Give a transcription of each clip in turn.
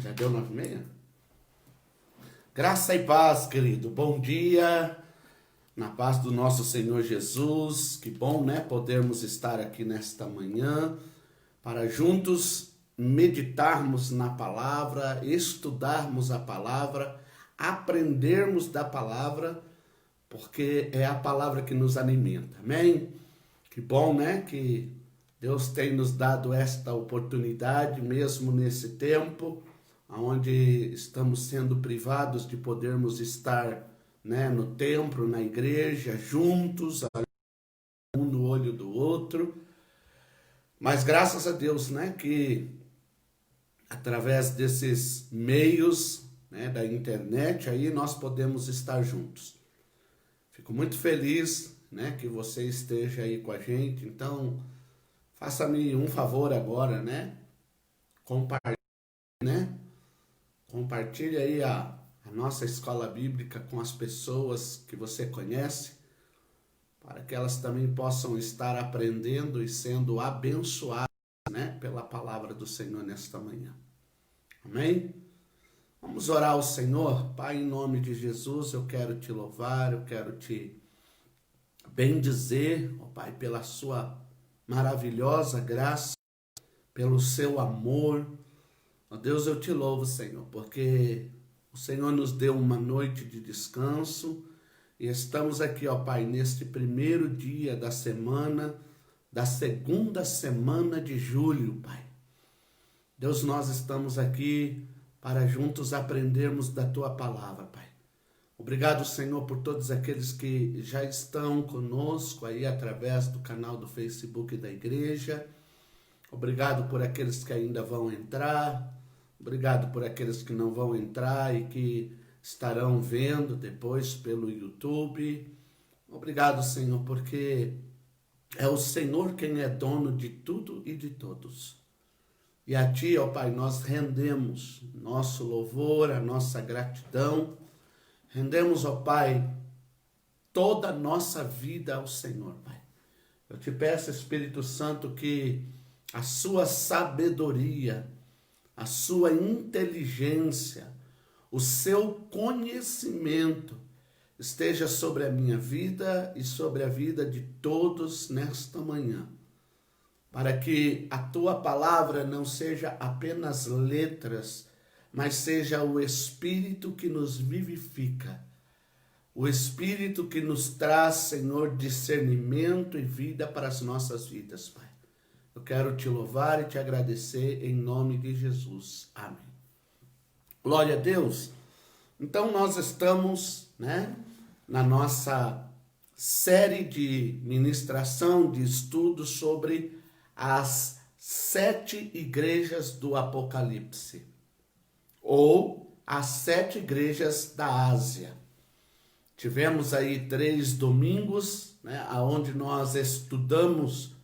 Já deu 9h30? Graça e paz, querido. Bom dia, na paz do nosso Senhor Jesus. Que bom, né, podermos estar aqui nesta manhã para juntos meditarmos na palavra, estudarmos a palavra, aprendermos da palavra, porque é a palavra que nos alimenta. Amém? Que bom, né, que Deus tem nos dado esta oportunidade, mesmo nesse tempo, onde estamos sendo privados de podermos estar, né, no templo, na igreja, juntos, um no olho do outro. Mas graças a Deus, né, que através desses meios, né, da internet, aí nós podemos estar juntos. Fico muito feliz, né, que você esteja aí com a gente. Então, faça-me um favor agora, né? Compartilhe, né? Compartilhe aí a nossa escola bíblica com as pessoas que você conhece, para que elas também possam estar aprendendo e sendo abençoadas, né, pela palavra do Senhor nesta manhã. Amém? Vamos orar ao Senhor. Pai, em nome de Jesus, eu quero te louvar, eu quero te bendizer, ó Pai, pela sua maravilhosa graça, pelo seu amor. Ó Deus, eu te louvo, Senhor, porque o Senhor nos deu uma noite de descanso e estamos aqui, ó Pai, neste primeiro dia da semana, da segunda semana de julho, Pai. Deus, nós estamos aqui para juntos aprendermos da Tua palavra, Pai. Obrigado, Senhor, por todos aqueles que já estão conosco aí através do canal do Facebook da igreja. Obrigado por aqueles que ainda vão entrar. Obrigado por aqueles que não vão entrar e que estarão vendo depois pelo YouTube. Obrigado, Senhor, porque é o Senhor quem é dono de tudo e de todos. E a Ti, ó Pai, nós rendemos nosso louvor, a nossa gratidão. Rendemos, ó Pai, toda a nossa vida ao Senhor, Pai. Eu te peço, Espírito Santo, que a sua sabedoria, a sua inteligência, o seu conhecimento esteja sobre a minha vida e sobre a vida de todos nesta manhã, para que a tua palavra não seja apenas letras, mas seja o Espírito que nos vivifica, o Espírito que nos traz, Senhor, discernimento e vida para as nossas vidas, Pai. Eu quero te louvar e te agradecer em nome de Jesus. Amém. Glória a Deus. Então nós estamos, né, na nossa série de ministração, de estudos sobre as 7 igrejas do Apocalipse, ou as 7 igrejas da Ásia. Tivemos aí 3 domingos, né, onde nós estudamos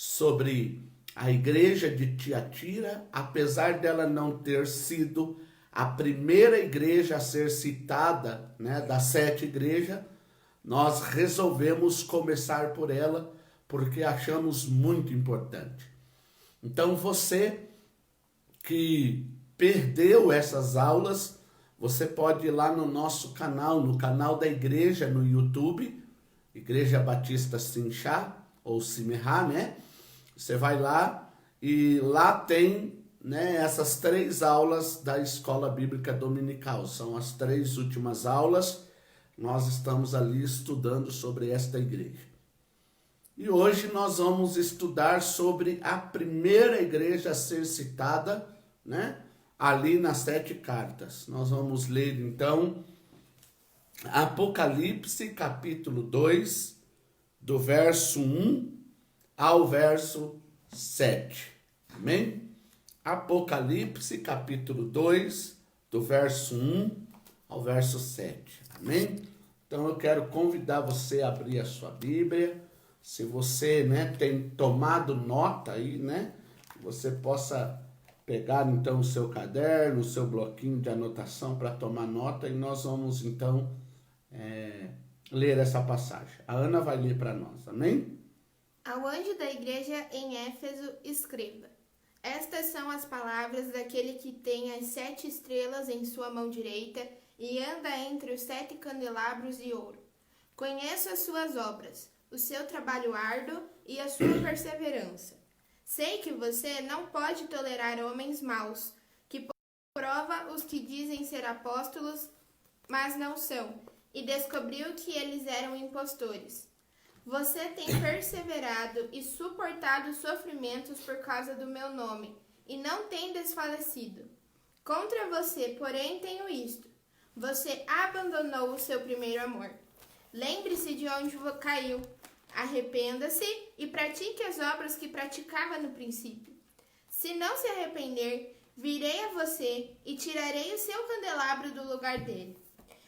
sobre a igreja de Tiatira, apesar dela não ter sido a primeira igreja a ser citada, né, das 7 igrejas, nós resolvemos começar por ela, porque achamos muito importante. Então você que perdeu essas aulas, você pode ir lá no nosso canal, no canal da igreja no YouTube, Igreja Batista Sinchá, ou Simerá, né? Você vai lá e lá tem, né, essas 3 aulas da Escola Bíblica Dominical. São as 3 últimas aulas. Nós estamos ali estudando sobre esta igreja. E hoje nós vamos estudar sobre a primeira igreja a ser citada, né, ali nas 7 cartas. Nós vamos ler então Apocalipse capítulo 2, do verso 1 ao verso 7. Amém? Apocalipse capítulo 2, do verso 1 ao verso 7. Amém? Então eu quero convidar você a abrir a sua Bíblia. Se você, né, tem tomado nota aí, né, você possa pegar então o seu caderno, o seu bloquinho de anotação para tomar nota, e nós vamos então ler essa passagem. A Ana vai ler para nós, amém? Ao anjo da igreja em Éfeso escreva: Estas são as palavras daquele que tem as 7 estrelas em sua mão direita e anda entre os 7 candelabros de ouro. Conheço as suas obras, o seu trabalho árduo e a sua perseverança. Sei que você não pode tolerar homens maus, que prova os que dizem ser apóstolos, mas não são, e descobriu que eles eram impostores. Você tem perseverado e suportado sofrimentos por causa do meu nome, e não tem desfalecido. Contra você, porém, tenho isto: você abandonou o seu primeiro amor. Lembre-se de onde caiu, arrependa-se e pratique as obras que praticava no princípio. Se não se arrepender, virei a você e tirarei o seu candelabro do lugar dele.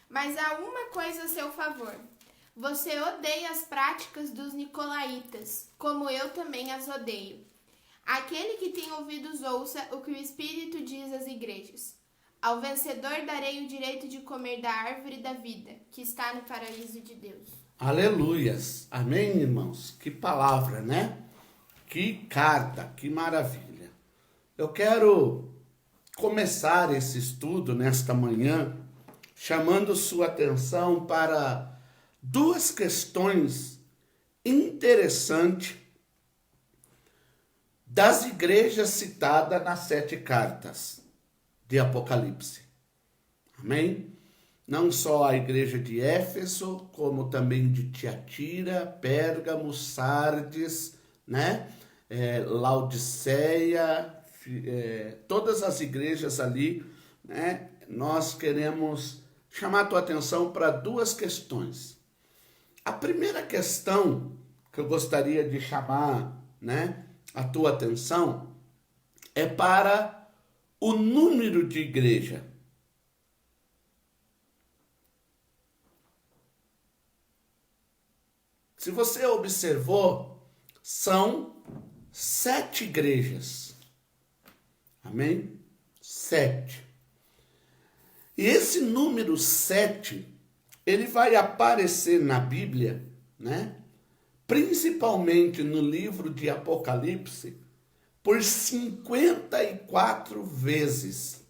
Mas há uma coisa a seu favor: você odeia as práticas dos nicolaítas, como eu também as odeio. Aquele que tem ouvidos ouça o que o Espírito diz às igrejas. Ao vencedor darei o direito de comer da árvore da vida, que está no paraíso de Deus. Aleluias. Amém, irmãos? Que palavra, né? Que carta, que maravilha. Eu quero começar esse estudo nesta manhã chamando sua atenção para duas questões interessantes das igrejas citadas nas 7 cartas de Apocalipse. Amém? Não só a igreja de Éfeso, como também de Tiatira, Pérgamo, Sardes, né? Laodiceia, todas as igrejas ali, né? Nós queremos chamar a tua atenção para duas questões. A primeira questão que eu gostaria de chamar, né, a tua atenção é para o número de igreja. Se você observou, são 7 igrejas. Amém? 7. E esse número 7, ele vai aparecer na Bíblia, né? Principalmente no livro de Apocalipse, por 54 vezes.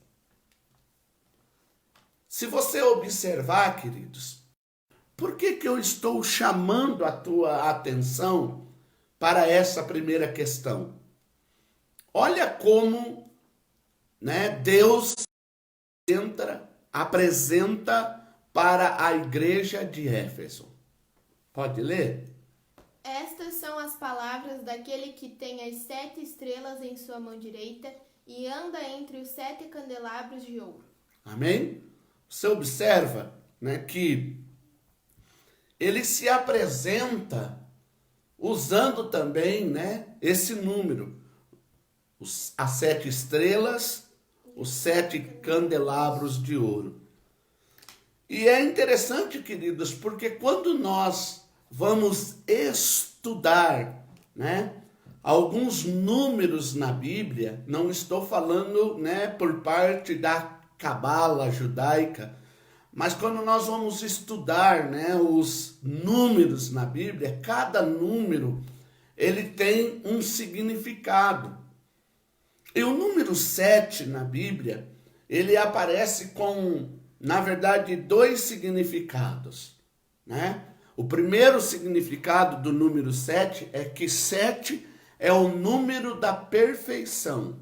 Se você observar, queridos, por que eu estou chamando a tua atenção para essa primeira questão? Olha como, né, Deus apresenta para a igreja de Éfeso. Pode ler? Estas são as palavras daquele que tem as 7 estrelas em sua mão direita e anda entre os 7 candelabros de ouro. Amém? Você observa, né, que ele se apresenta usando também, né, esse número. As 7 estrelas, os 7 candelabros de ouro. E é interessante, queridos, porque quando nós vamos estudar, né, alguns números na Bíblia, não estou falando, né, por parte da cabala judaica, mas quando nós vamos estudar, né, os números na Bíblia, cada número ele tem um significado. E o número 7 na Bíblia, ele aparece com, na verdade, 2 significados, né? O primeiro significado do número 7 é que 7 é o número da perfeição.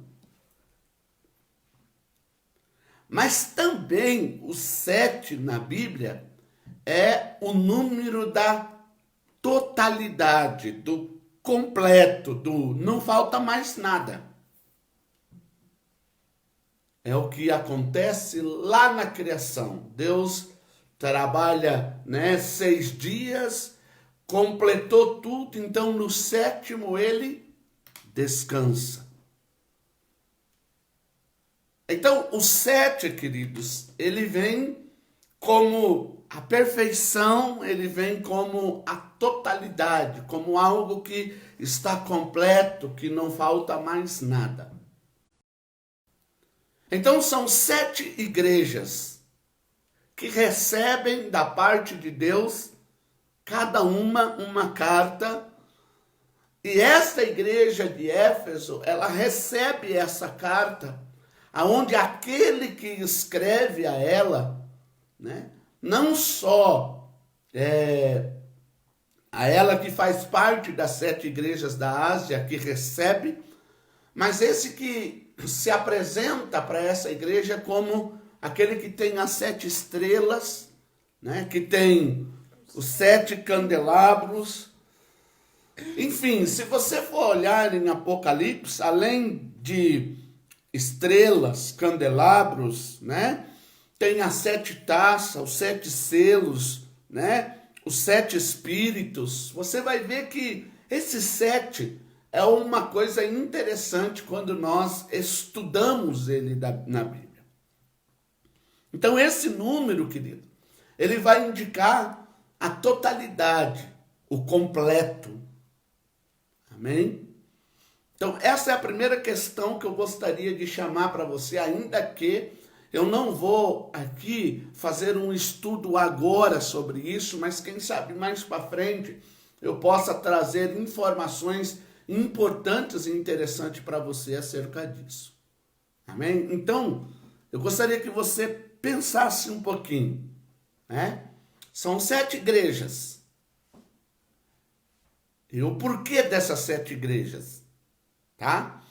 Mas também o 7 na Bíblia é o número da totalidade, do completo, do não falta mais nada. É o que acontece lá na criação. Deus trabalha, né, 6 dias, completou tudo, então no 7º ele descansa. Então o 7, queridos, ele vem como a perfeição, ele vem como a totalidade, como algo que está completo, que não falta mais nada. Então são 7 igrejas que recebem da parte de Deus, cada uma carta, E esta igreja de Éfeso, ela recebe essa carta, aonde aquele que escreve a ela, né, não só a ela que faz parte das 7 igrejas da Ásia, que recebe, mas esse que se apresenta para essa igreja como aquele que tem as 7 estrelas, né, que tem os 7 candelabros. Enfim, se você for olhar em Apocalipse, além de estrelas, candelabros, né, tem as 7 taças, os 7 selos, né, os 7 espíritos. Você vai ver que esses 7 é uma coisa interessante quando nós estudamos ele na Bíblia. Então esse número, querido, ele vai indicar a totalidade, o completo. Amém? Então essa é a primeira questão que eu gostaria de chamar para você, ainda que eu não vou aqui fazer um estudo agora sobre isso, mas quem sabe mais para frente eu possa trazer informações importantes e interessantes para você acerca disso. Amém? Então, eu gostaria que você pensasse um pouquinho, né? São 7 igrejas. E o porquê dessas 7 igrejas? Tá?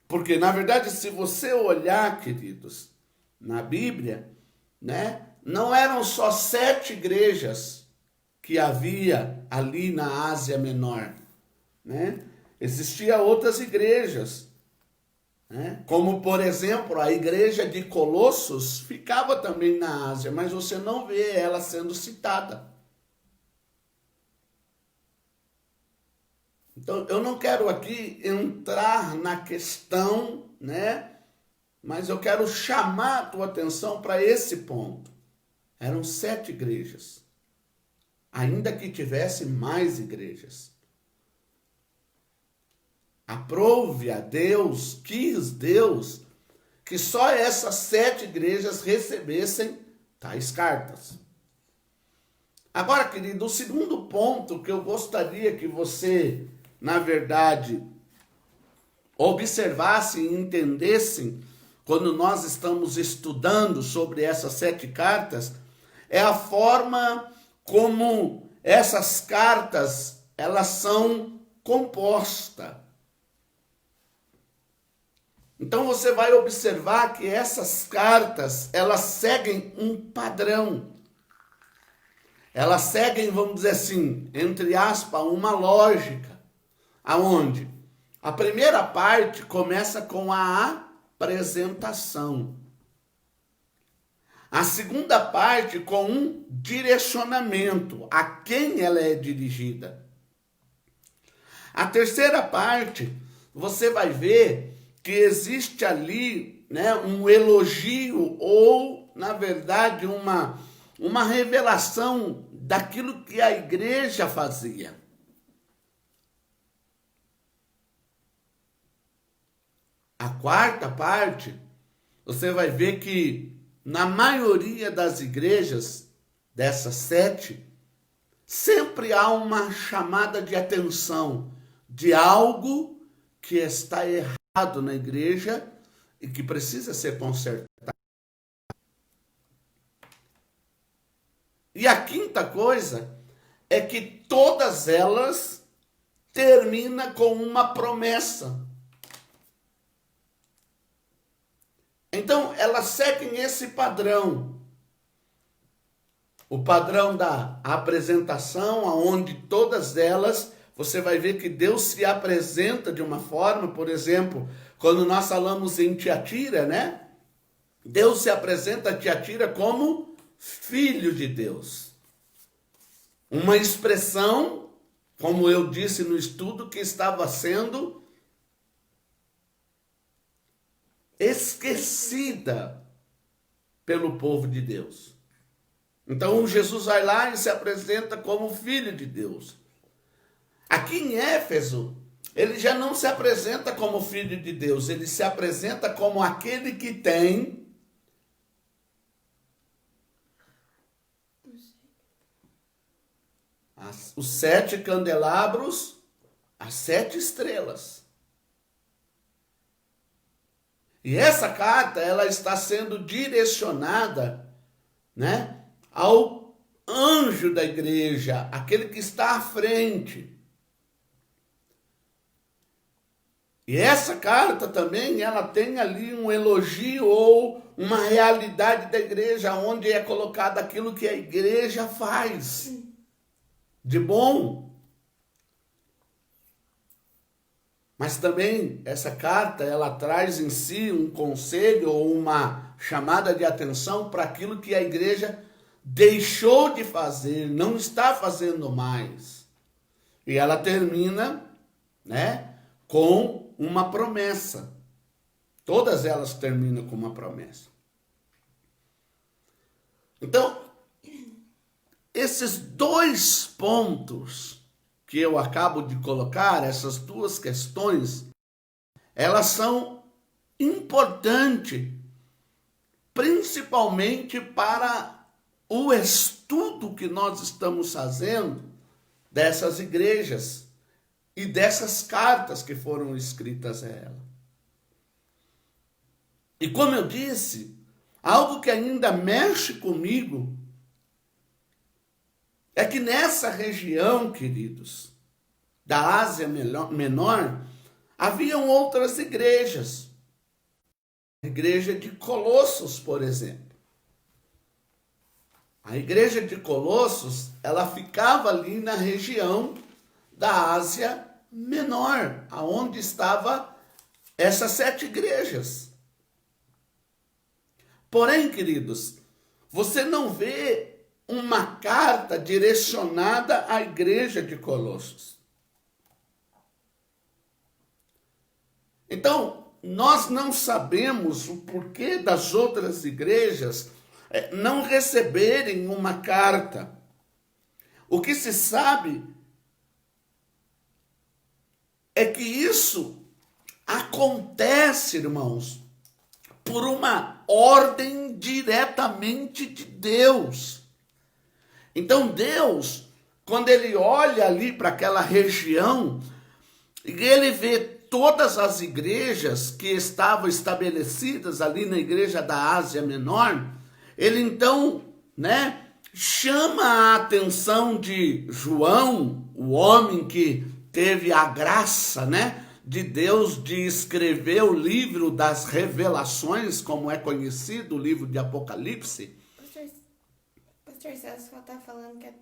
Porque, na verdade, se você olhar, queridos, na Bíblia, né, não eram só 7 igrejas que havia ali na Ásia Menor, né? Existiam outras igrejas, né? Como, por exemplo, a igreja de Colossos ficava também na Ásia, mas você não vê ela sendo citada. Então, eu não quero aqui entrar na questão, né? Mas eu quero chamar a tua atenção para esse ponto. Eram 7 igrejas, ainda que tivesse mais igrejas. Aprove a Deus, quis Deus, que só essas 7 igrejas recebessem tais cartas. Agora, querido, o segundo ponto que eu gostaria que você, na verdade, observasse e entendesse quando nós estamos estudando sobre essas 7 cartas, é a forma como essas cartas elas são compostas. Então você vai observar que essas cartas elas seguem um padrão. Elas seguem, vamos dizer assim, entre aspas, uma lógica. Aonde? A primeira parte começa com a apresentação. A segunda parte com um direcionamento, a quem ela é dirigida. A terceira parte, você vai ver que existe ali, né, um elogio ou, na verdade, uma revelação daquilo que a igreja fazia. A quarta parte, você vai ver que na maioria das igrejas, dessas 7, sempre há uma chamada de atenção de algo que está errado na igreja e que precisa ser consertado. E a quinta coisa é que todas elas terminam com uma promessa. Então, elas seguem esse padrão. O padrão da apresentação, onde todas elas, você vai ver que Deus se apresenta de uma forma, por exemplo, quando nós falamos em Tiatira, né? Deus se apresenta a Tiatira como filho de Deus. Uma expressão, como eu disse no estudo, que estava sendo esquecida pelo povo de Deus. Então Jesus vai lá e se apresenta como filho de Deus. Aqui em Éfeso, ele já não se apresenta como filho de Deus, ele se apresenta como aquele que tem os 7 candelabros, as 7 estrelas. E essa carta, ela está sendo direcionada, né, ao anjo da igreja, aquele que está à frente. E essa carta também, ela tem ali um elogio ou uma realidade da igreja, onde é colocado aquilo que a igreja faz de bom. Mas também essa carta, ela traz em si um conselho ou uma chamada de atenção para aquilo que a igreja deixou de fazer, não está fazendo mais. E ela termina, né, com uma promessa. Todas elas terminam com uma promessa. Então, esses 2 pontos que eu acabo de colocar, essas 2 questões, elas são importantes, principalmente para o estudo que nós estamos fazendo dessas igrejas e dessas cartas que foram escritas a ela. E como eu disse, algo que ainda mexe comigo é que nessa região, queridos, da Ásia Menor, haviam outras igrejas. A igreja de Colossos, por exemplo. A igreja de Colossos, ela ficava ali na região da Ásia Menor, aonde estavam essas 7 igrejas. Porém, queridos, você não vê uma carta direcionada à igreja de Colossos. Então, nós não sabemos o porquê das outras igrejas não receberem uma carta. O que se sabe é que isso acontece, irmãos, por uma ordem diretamente de Deus. Então Deus, quando ele olha ali para aquela região, ele vê todas as igrejas que estavam estabelecidas ali na igreja da Ásia Menor, ele então, né, chama a atenção de João, o homem que teve a graça, né, de Deus de escrever o livro das revelações, como é conhecido, o livro de Apocalipse. Pastor Celso está falando que a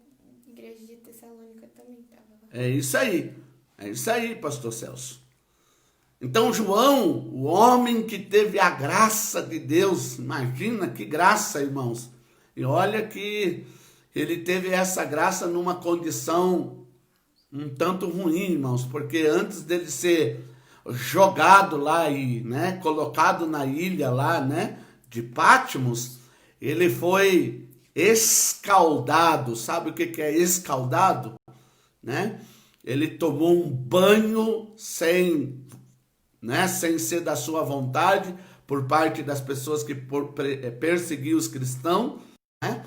igreja de Tessalônica também estava lá. É isso aí, pastor Celso. Então João, o homem que teve a graça de Deus, imagina que graça, irmãos. E olha que ele teve essa graça numa condição um tanto ruim, irmãos, porque antes dele ser jogado lá e, né, colocado na ilha lá, né, de Patmos, ele foi escaldado. Sabe o que é escaldado? Né? Ele tomou um banho sem ser da sua vontade, por parte das pessoas que perseguiam os cristãos, né?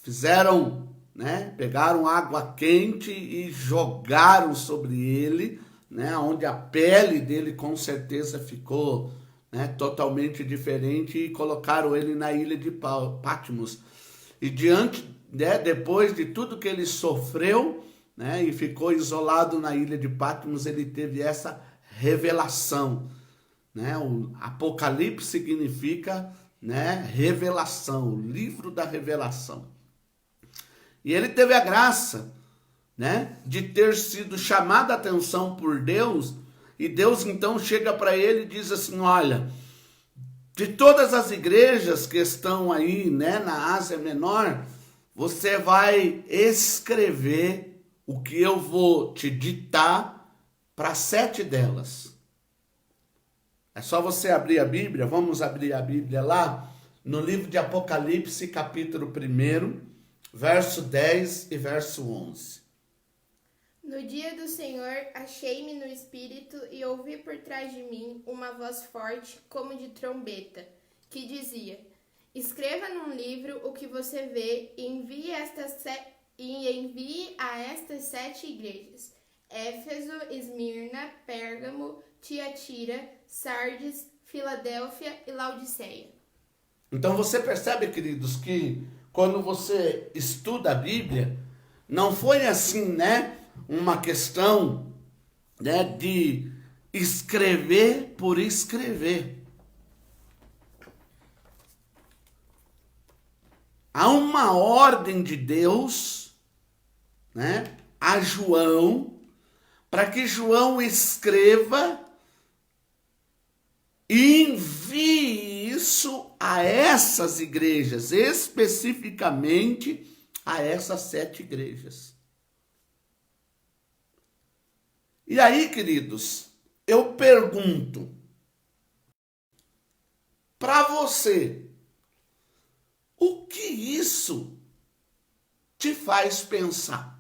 Fizeram, né, pegaram água quente e jogaram sobre ele, né, onde a pele dele com certeza ficou, né, totalmente diferente, e colocaram ele na ilha de Patmos. E diante, né, depois de tudo que ele sofreu, né, e ficou isolado na ilha de Patmos, ele teve essa revelação, né? O Apocalipse significa, né, revelação, o livro da revelação. E ele teve a graça, né, de ter sido chamado a atenção por Deus, e Deus então chega para ele e diz assim: olha, de todas as igrejas que estão aí, né, na Ásia Menor, você vai escrever o que eu vou te ditar para 7 delas. É só você abrir a Bíblia, vamos abrir a Bíblia lá, no livro de Apocalipse, capítulo 1, verso 10 e verso 11. No dia do Senhor, achei-me no Espírito e ouvi por trás de mim uma voz forte, como de trombeta, que dizia: escreva num livro o que você vê e envie e envie a estas 7 igrejas: Éfeso, Esmirna, Pérgamo, Tiatira, Sardes, Filadélfia e Laodiceia. Então você percebe, queridos, que quando você estuda a Bíblia, não foi assim, né, uma questão, né, de escrever por escrever. Há uma ordem de Deus, né, a João, para que João escreva e envie isso a essas igrejas, especificamente a essas 7 igrejas. E aí, queridos, eu pergunto para você, o que isso te faz pensar?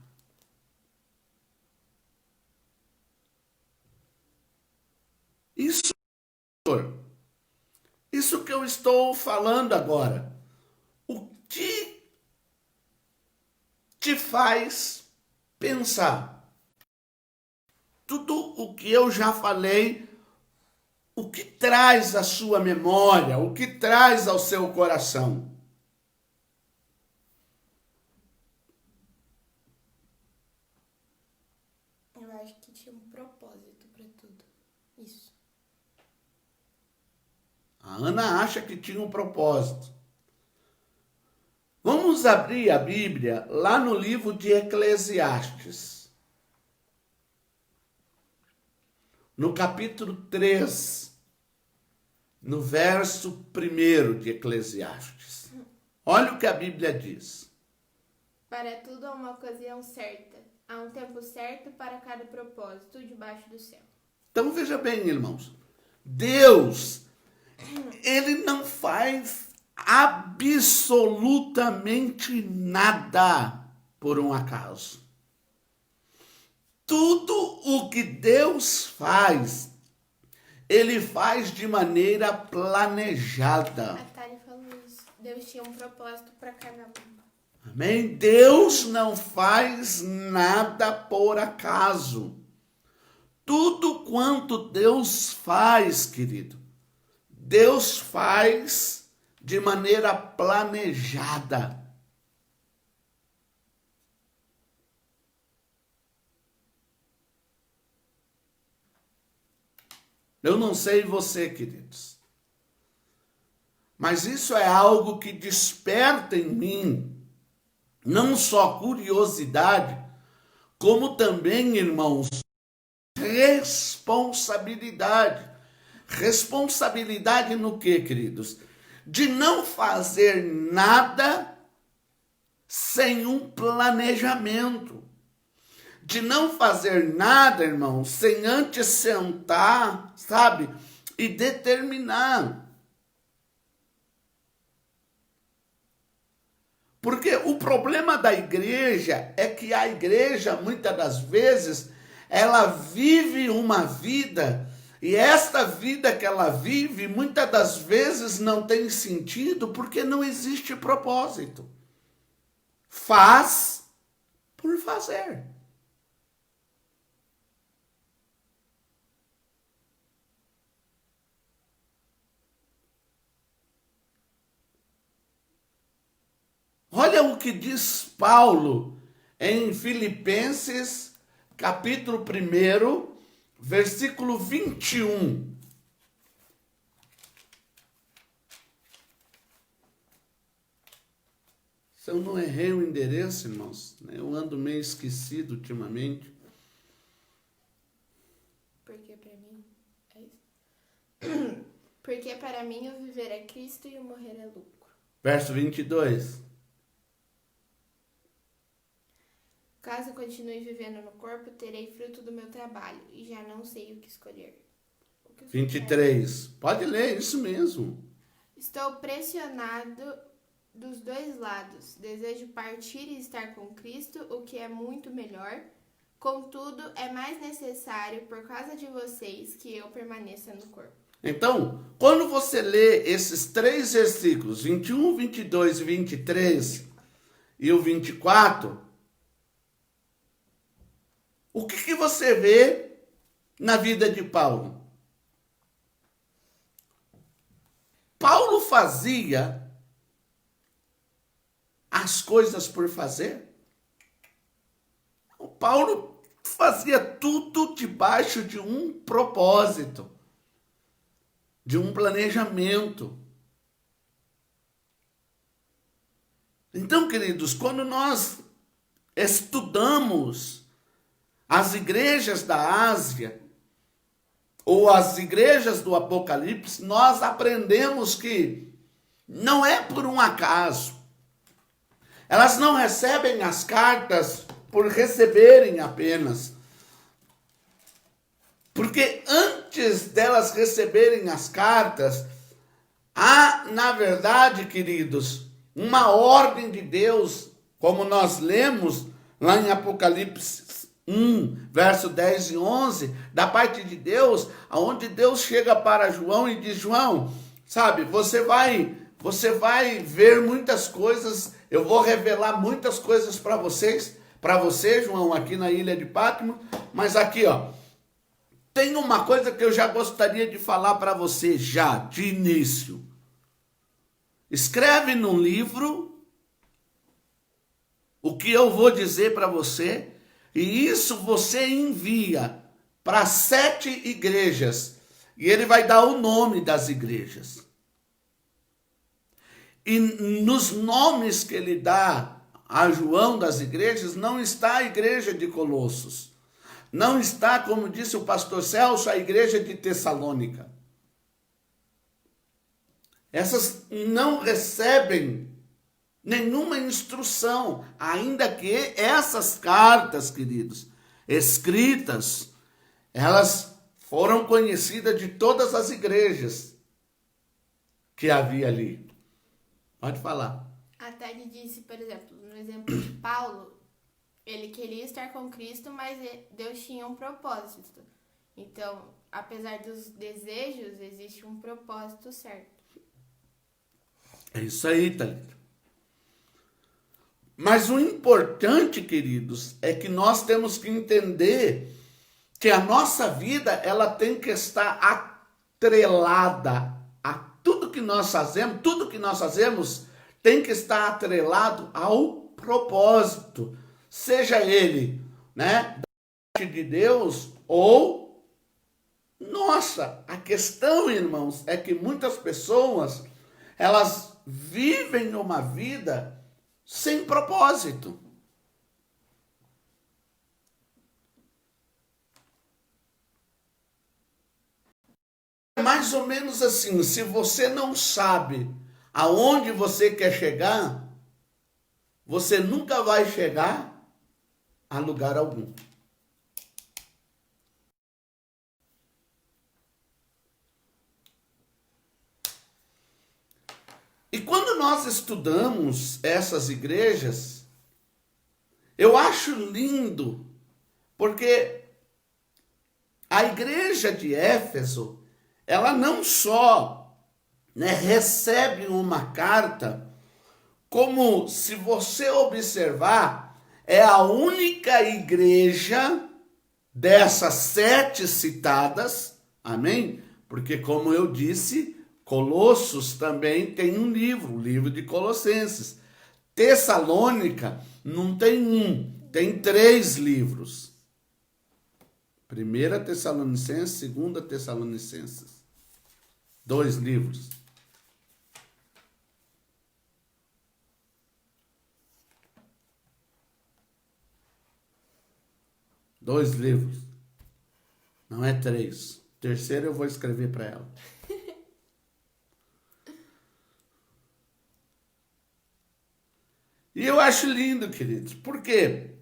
Isso que eu estou falando agora, o que te faz pensar? Tudo o que eu já falei, o que traz à sua memória, o que traz ao seu coração? Eu acho que tinha um propósito para tudo. Isso. A Ana acha que tinha um propósito. Vamos abrir a Bíblia lá no livro de Eclesiastes. No capítulo 3, no verso 1 de Eclesiastes. Olha o que a Bíblia diz. Para tudo há uma ocasião certa. Há um tempo certo para cada propósito debaixo do céu. Então veja bem, irmãos. Deus, Ele não faz absolutamente nada por um acaso. Tudo o que Deus faz, Ele faz de maneira planejada. A Thalia falou isso. Deus tinha um propósito para cada um. Amém? Deus não faz nada por acaso. Tudo quanto Deus faz, querido, Deus faz de maneira planejada. Eu não sei você, queridos, mas isso é algo que desperta em mim não só curiosidade, como também, irmãos, responsabilidade. Responsabilidade no quê, queridos? De não fazer nada sem um planejamento. De não fazer nada, irmão, sem antes sentar, sabe? E determinar. Porque o problema da igreja é que a igreja, muitas das vezes, ela vive uma vida, e esta vida que ela vive, muitas das vezes não tem sentido, porque não existe propósito. Faz por fazer. Olha o que diz Paulo em Filipenses, capítulo 1, versículo 21. Se eu não errei o endereço, irmãos, né? Eu ando meio esquecido ultimamente. Porque para mim é isso. Porque para mim o viver é Cristo e o morrer é lucro. Verso 22. Caso continue vivendo no corpo, terei fruto do meu trabalho e já não sei o que escolher. 23. Pode ler, isso mesmo. Estou pressionado dos dois lados. Desejo partir e estar com Cristo, o que é muito melhor. Contudo, é mais necessário, por causa de vocês, que eu permaneça no corpo. Então, quando você lê esses 3 versículos, 21, 22 e 23, e o 24, O que você vê na vida de Paulo? Paulo fazia as coisas por fazer? O Paulo fazia tudo debaixo de um propósito, de um planejamento. Então, queridos, quando nós estudamos as igrejas da Ásia ou as igrejas do Apocalipse, nós aprendemos que não é por um acaso. Elas não recebem as cartas por receberem apenas. Porque antes delas receberem as cartas, há, na verdade, queridos, uma ordem de Deus, como nós lemos lá em Apocalipse 1, verso 10 e 11, da parte de Deus, aonde Deus chega para João e diz: João, sabe, você vai ver muitas coisas, eu vou revelar muitas coisas para você, João, aqui na ilha de Patmos, mas aqui, tem uma coisa que eu já gostaria de falar para você, já, de início. Escreve num livro o que eu vou dizer para você, e isso você envia para 7 igrejas, e ele vai dar o nome das igrejas. E nos nomes que ele dá a João das igrejas, não está a igreja de Colossos. Não está, como disse o pastor Celso, a igreja de Tessalônica. Essas não recebem nenhuma instrução, ainda que essas cartas, queridos, escritas, elas foram conhecidas de todas as igrejas que havia ali. Pode falar. Até ele disse, por exemplo, no exemplo de Paulo, ele queria estar com Cristo, mas Deus tinha um propósito. Então, apesar dos desejos, existe um propósito certo. É isso aí, Thalita. Mas o importante, queridos, é que nós temos que entender que a nossa vida, ela tem que estar atrelada a tudo que nós fazemos tem que estar atrelado ao propósito, seja ele, da parte de Deus ou nossa. A questão, irmãos, é que muitas pessoas, elas vivem uma vida sem propósito. É mais ou menos assim, se você não sabe aonde você quer chegar, você nunca vai chegar a lugar algum. E quando nós estudamos essas igrejas, eu acho lindo, porque a igreja de Éfeso, ela não só recebe uma carta, como, se você observar, é a única igreja dessas 7 citadas, amém? Porque, como eu disse, Colossos também tem um livro, o livro de Colossenses. Tessalônica não tem um, tem 3 livros. 1 Tessalonicenses, 2 Tessalonicenses. 2 livros. Dois livros. Não é 3. O terceiro eu vou escrever para ela. E eu acho lindo, queridos. Por quê?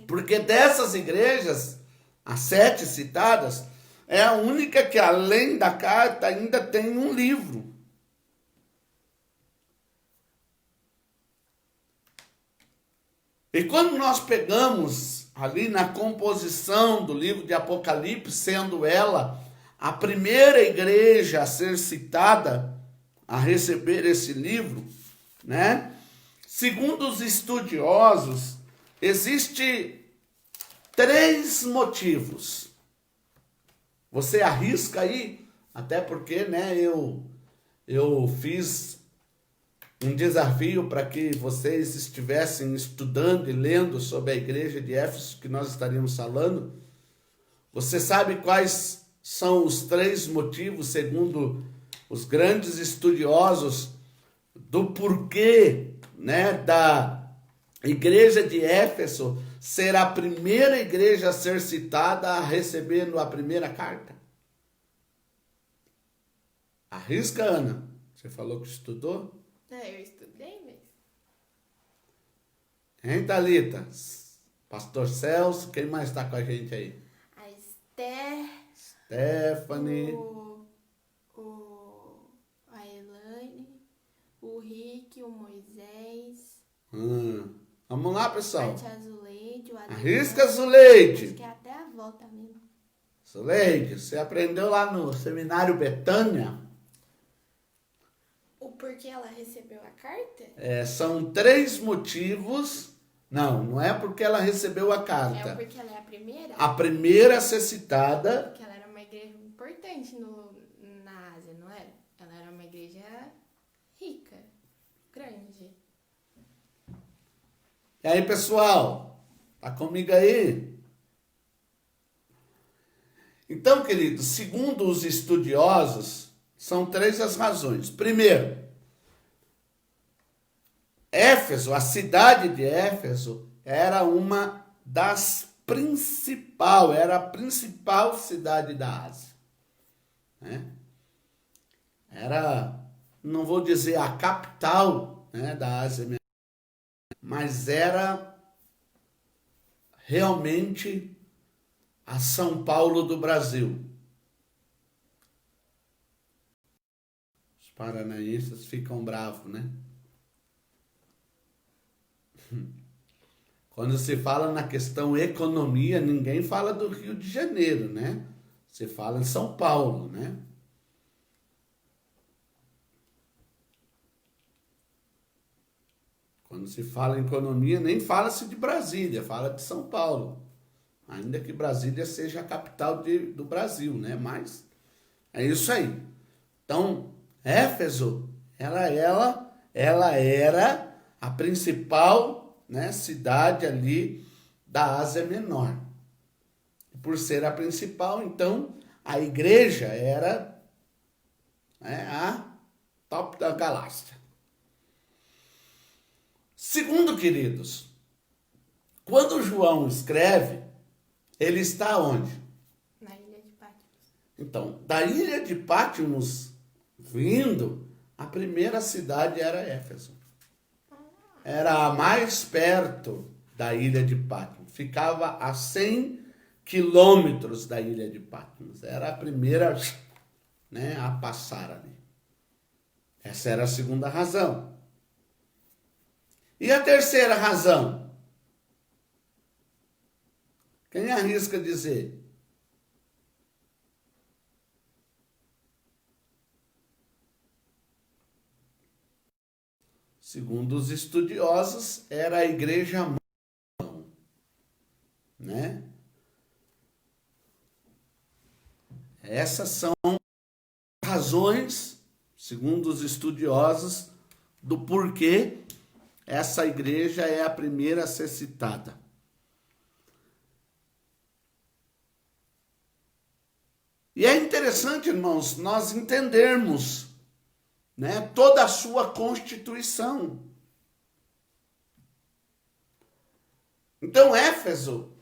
Porque dessas igrejas, as 7 citadas, é a única que, além da carta, ainda tem um livro. E quando nós pegamos ali na composição do livro de Apocalipse, sendo ela a primeira igreja a ser citada, a receber esse livro, Segundo os estudiosos, existe 3 motivos. Você arrisca aí, até porque, né, eu fiz um desafio para que vocês estivessem estudando e lendo sobre a igreja de Éfeso, que nós estaríamos falando. Você sabe quais são os 3 motivos, segundo os grandes estudiosos, do porquê, né, da igreja de Éfeso ser a primeira igreja a ser citada recebendo a primeira carta? Arrisca, Ana. Você falou que estudou? Eu estudei mesmo. Hein, Thalita? Pastor Celso, quem mais está com a gente aí? A Esther. Stephanie. A Elaine. O Rick, o Moisés. Vamos lá, pessoal. A tia Zuleide, o Adriano. Arrisca, Zuleide. Acho que é até a avó também. Zuleide, você aprendeu lá no Seminário Betânia? O porquê ela recebeu a carta? São 3 motivos. Não é porque ela recebeu a carta. É porque ela é a primeira? A primeira a ser citada. Porque ela era uma igreja importante na Ásia, não era? Ela era uma igreja rica, grande. E aí, pessoal? Tá comigo aí? Então, queridos, segundo os estudiosos, são 3 as razões. Primeiro, Éfeso, a cidade de Éfeso, era uma das principais, era a principal cidade da Ásia. Né? Era, não vou dizer a capital, né, da Ásia, mas era realmente a São Paulo do Brasil. Os paranaenses ficam bravos, né? Quando se fala na questão economia, ninguém fala do Rio de Janeiro, né? Se fala em São Paulo, né? Quando se fala em economia, nem fala-se de Brasília, fala de São Paulo. Ainda que Brasília seja a capital do Brasil, né? Mas é isso aí. Então, Éfeso, ela era a principal, né, cidade ali da Ásia Menor. Por ser a principal, então, a igreja era, né, a top da galáxia. Segundo, queridos, quando João escreve, ele está onde? Na ilha de Patmos. Então, da ilha de Patmos, vindo, a primeira cidade era Éfeso. Era a mais perto da ilha de Patmos. Ficava a 100 quilômetros da ilha de Patmos. Era a primeira, né, a passar ali. Essa era a segunda razão. E a terceira razão? Quem arrisca dizer? Segundo os estudiosos, era a igreja mãe, né? Essas são razões, segundo os estudiosos, do porquê essa igreja é a primeira a ser citada. E é interessante, irmãos, nós entendermos, né, toda a sua constituição. Então, Éfeso,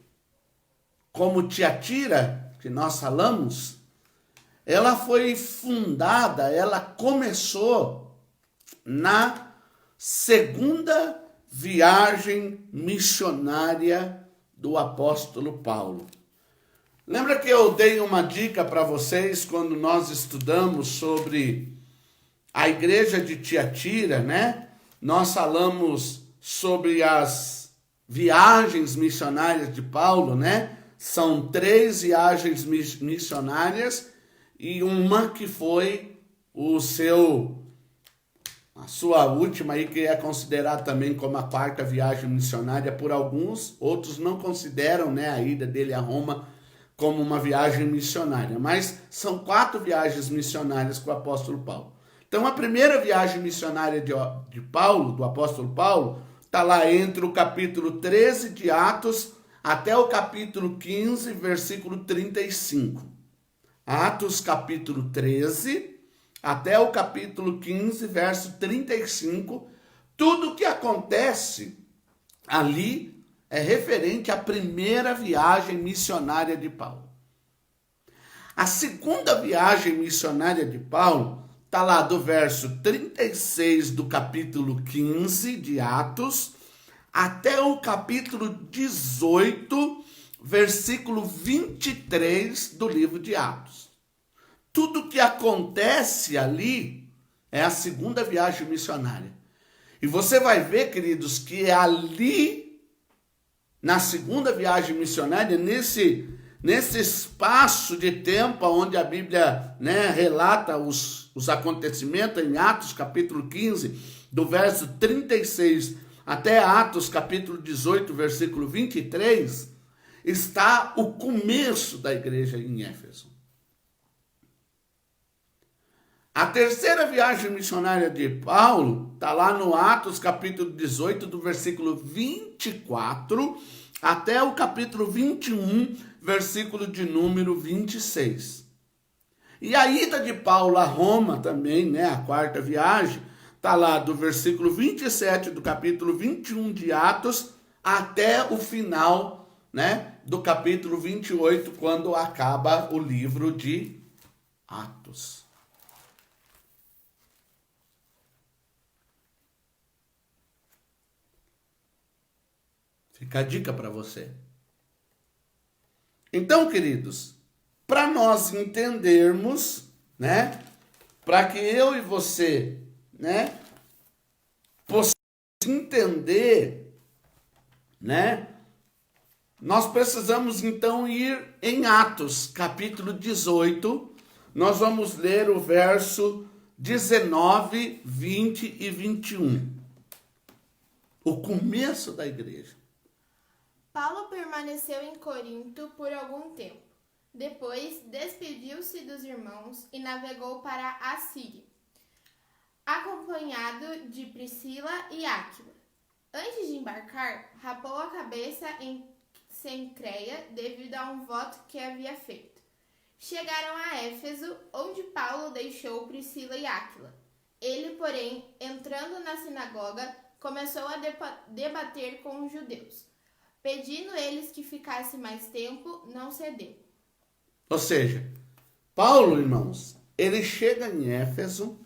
como Tiatira, que nós falamos, ela foi fundada, ela começou na segunda viagem missionária do apóstolo Paulo. Lembra que eu dei uma dica para vocês quando nós estudamos sobre a igreja de Tiatira, né? Nós falamos sobre as viagens missionárias de Paulo, né? São 3 viagens missionárias e uma que foi o seu A sua última aí, que é considerada também como a quarta viagem missionária por alguns, outros não consideram, né, a ida dele a Roma como uma viagem missionária, mas são 4 viagens missionárias com o apóstolo Paulo. Então a primeira viagem missionária de Paulo, do apóstolo Paulo, está lá entre o capítulo 13 de Atos até o capítulo 15, versículo 35. Atos capítulo 13 até o capítulo 15, verso 35, tudo que acontece ali é referente à primeira viagem missionária de Paulo. A segunda viagem missionária de Paulo está lá do verso 36 do capítulo 15 de Atos até o capítulo 18, versículo 23 do livro de Atos. Tudo que acontece ali é a segunda viagem missionária. E você vai ver, queridos, que é ali, na segunda viagem missionária, nesse espaço de tempo onde a Bíblia, né, relata os acontecimentos, em Atos capítulo 15, do verso 36 até Atos capítulo 18, versículo 23, está o começo da igreja em Éfeso. A terceira viagem missionária de Paulo está lá no Atos capítulo 18, do versículo 24 até o capítulo 21, versículo de número 26. E a ida de Paulo a Roma também, né, a quarta viagem, está lá do versículo 27 do capítulo 21 de Atos até o final, né, do capítulo 28, quando acaba o livro de Atos. Fica a dica para você. Então, queridos, para nós entendermos, né, para que eu e você, né, possamos entender, né, nós precisamos então ir em Atos, capítulo 18, nós vamos ler o verso 19, 20 e 21. O começo da igreja. Paulo permaneceu em Corinto por algum tempo. Depois, despediu-se dos irmãos e navegou para a Síria, acompanhado de Priscila e Áquila. Antes de embarcar, rapou a cabeça em Cencreia devido a um voto que havia feito. Chegaram a Éfeso, onde Paulo deixou Priscila e Áquila. Ele, porém, entrando na sinagoga, começou a debater com os judeus. Pedindo eles que ficasse mais tempo, não cedeu. Ou seja, Paulo, irmãos, ele chega em Éfeso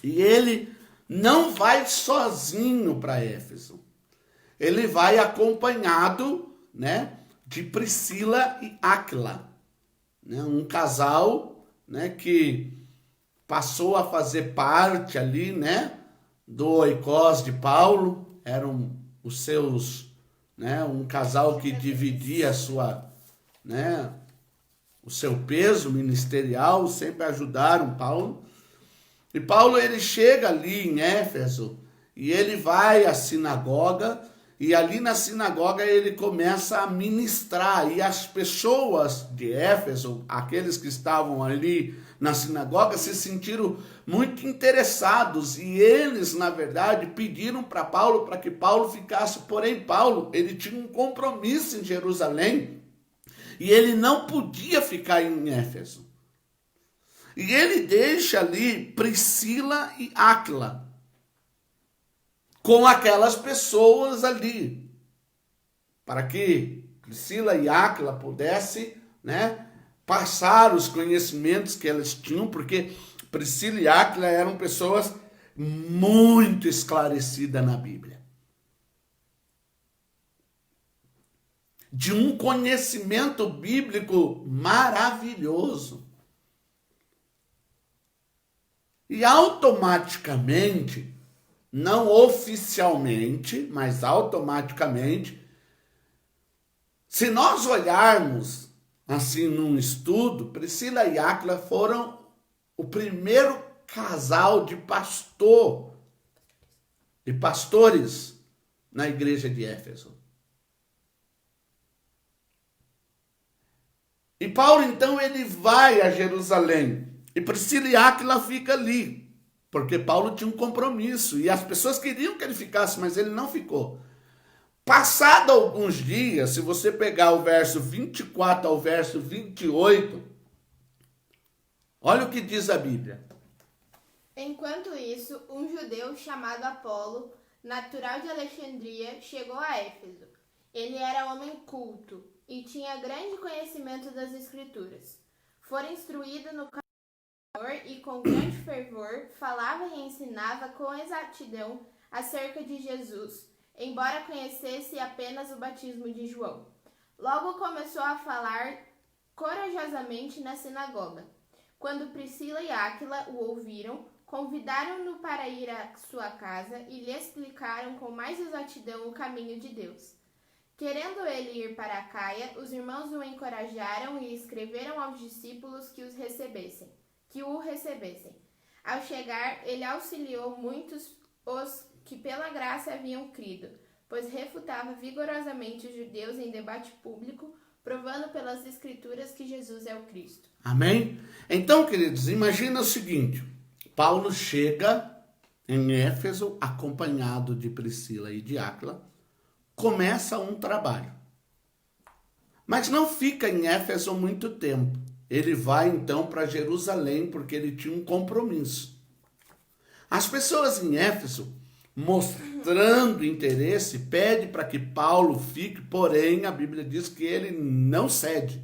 e ele não vai sozinho para Éfeso. Ele vai acompanhado, né, de Priscila e Áquila, né, um casal, né, que passou a fazer parte ali, né, do oikos de Paulo. Eram os seus, né, um casal que dividia a sua, né, o seu peso ministerial, sempre ajudaram Paulo. E Paulo, ele chega ali em Éfeso e ele vai à sinagoga, e ali na sinagoga ele começa a ministrar, e as pessoas de Éfeso, aqueles que estavam ali na sinagoga, se sentiram muito interessados, e eles, na verdade, pediram para Paulo para que Paulo ficasse. Porém, Paulo, ele tinha um compromisso em Jerusalém e ele não podia ficar em Éfeso. E ele deixa ali Priscila e Áquila com aquelas pessoas ali, para que Priscila e Áquila pudessem, né, passar os conhecimentos que elas tinham, porque Priscila e Áquila eram pessoas muito esclarecidas na Bíblia, de um conhecimento bíblico maravilhoso. E automaticamente, não oficialmente, mas automaticamente, se nós olharmos assim num estudo, Priscila e Áquila foram o primeiro casal de pastor e pastores na igreja de Éfeso. E Paulo, então, ele vai a Jerusalém. E Priscila e Áquila ficam ali, porque Paulo tinha um compromisso. E as pessoas queriam que ele ficasse, mas ele não ficou. Passado alguns dias, se você pegar o verso 24 ao verso 28, olha o que diz a Bíblia. Enquanto isso, um judeu chamado Apolo, natural de Alexandria, chegou a Éfeso. Ele era homem culto e tinha grande conhecimento das Escrituras. Fora instruído no Senhor e com grande fervor falava e ensinava com exatidão acerca de Jesus, embora conhecesse apenas o batismo de João. Logo começou a falar corajosamente na sinagoga. Quando Priscila e Áquila o ouviram, convidaram-no para ir à sua casa e lhe explicaram com mais exatidão o caminho de Deus. Querendo ele ir para Acaia, os irmãos o encorajaram e escreveram aos discípulos que o recebessem. Ao chegar, ele auxiliou muitos os que pela graça haviam crido, pois refutava vigorosamente os judeus em debate público, provando pelas Escrituras que Jesus é o Cristo. Amém? Então, queridos, imagina o seguinte: Paulo chega em Éfeso, acompanhado de Priscila e de Áquila, começa um trabalho. Mas não fica em Éfeso muito tempo. Ele vai então para Jerusalém, porque ele tinha um compromisso. As pessoas em Éfeso, mostrando interesse, pedem para que Paulo fique, porém a Bíblia diz que ele não cede.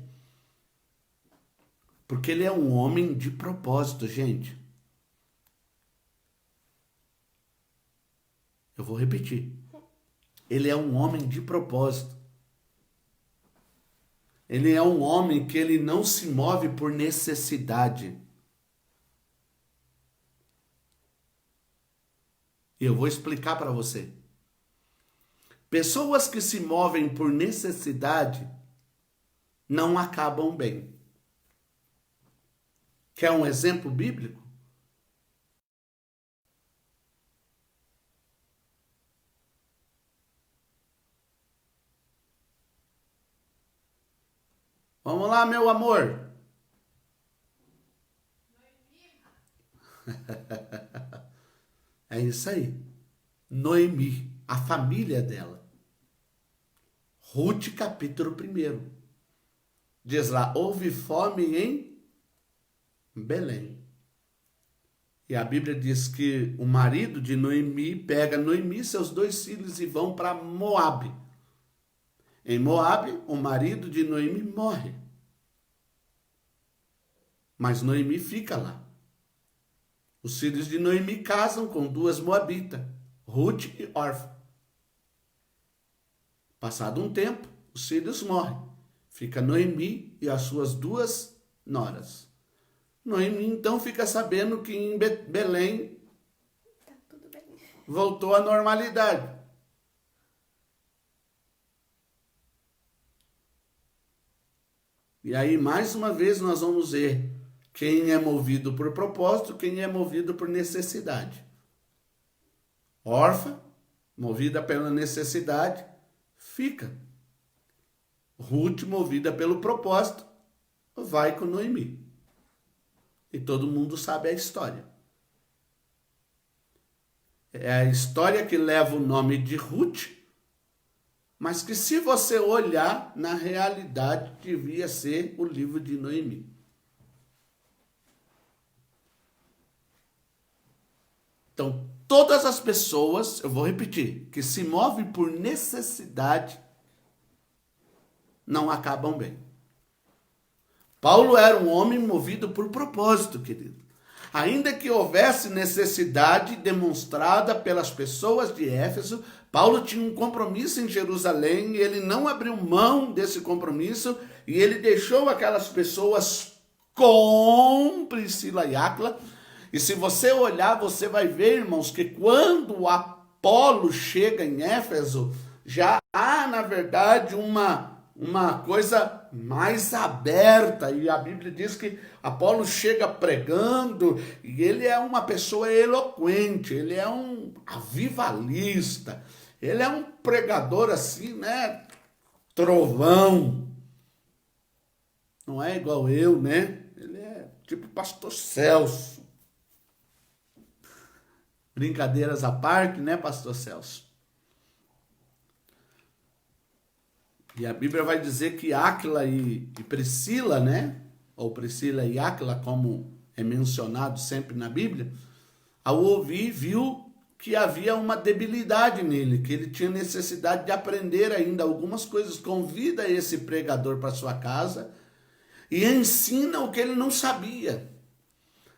Porque ele é um homem de propósito, gente. Eu vou repetir. Ele é um homem de propósito. Ele é um homem que ele não se move por necessidade. E eu vou explicar para você. Pessoas que se movem por necessidade não acabam bem. Quer um exemplo bíblico? Vamos lá, meu amor. É isso aí. Noemi, a família dela. Ruth, capítulo 1. Diz lá, houve fome em Belém. E a Bíblia diz que o marido de Noemi pega Noemi e seus 2 filhos e vão para Moabe. Em Moabe, o marido de Noemi morre. Mas Noemi fica lá. Os filhos de Noemi casam com 2 moabitas, Ruth e Orfa. Passado um tempo, os filhos morrem. Fica Noemi e as suas 2 noras. Noemi então fica sabendo que em Belém Tá tudo bem. voltou à normalidade. E aí, mais uma vez, nós vamos ver quem é movido por propósito, quem é movido por necessidade. Orfa, movida pela necessidade, fica. Ruth, movida pelo propósito, vai com Noemi. E todo mundo sabe a história. É a história que leva o nome de Ruth, mas que, se você olhar, na realidade devia ser o livro de Noemi. Então, todas as pessoas, eu vou repetir, que se movem por necessidade, não acabam bem. Paulo era um homem movido por propósito, querido. Ainda que houvesse necessidade demonstrada pelas pessoas de Éfeso, Paulo tinha um compromisso em Jerusalém e ele não abriu mão desse compromisso e ele deixou aquelas pessoas com Priscila e Áquila. E se você olhar, você vai ver, irmãos, que quando o Apolo chega em Éfeso, já há, na verdade, uma coisa mais aberta, e a Bíblia diz que Apolo chega pregando, e ele é uma pessoa eloquente, ele é um avivalista, ele é um pregador assim, né, trovão, não é igual eu, né, ele é tipo pastor Celso. Brincadeiras à parte, né, pastor Celso? E a Bíblia vai dizer que Áquila e Priscila, né? Ou Priscila e Áquila, como é mencionado sempre na Bíblia, ao ouvir, viu que havia uma debilidade nele, que ele tinha necessidade de aprender ainda algumas coisas. Convida esse pregador para sua casa e ensina o que ele não sabia.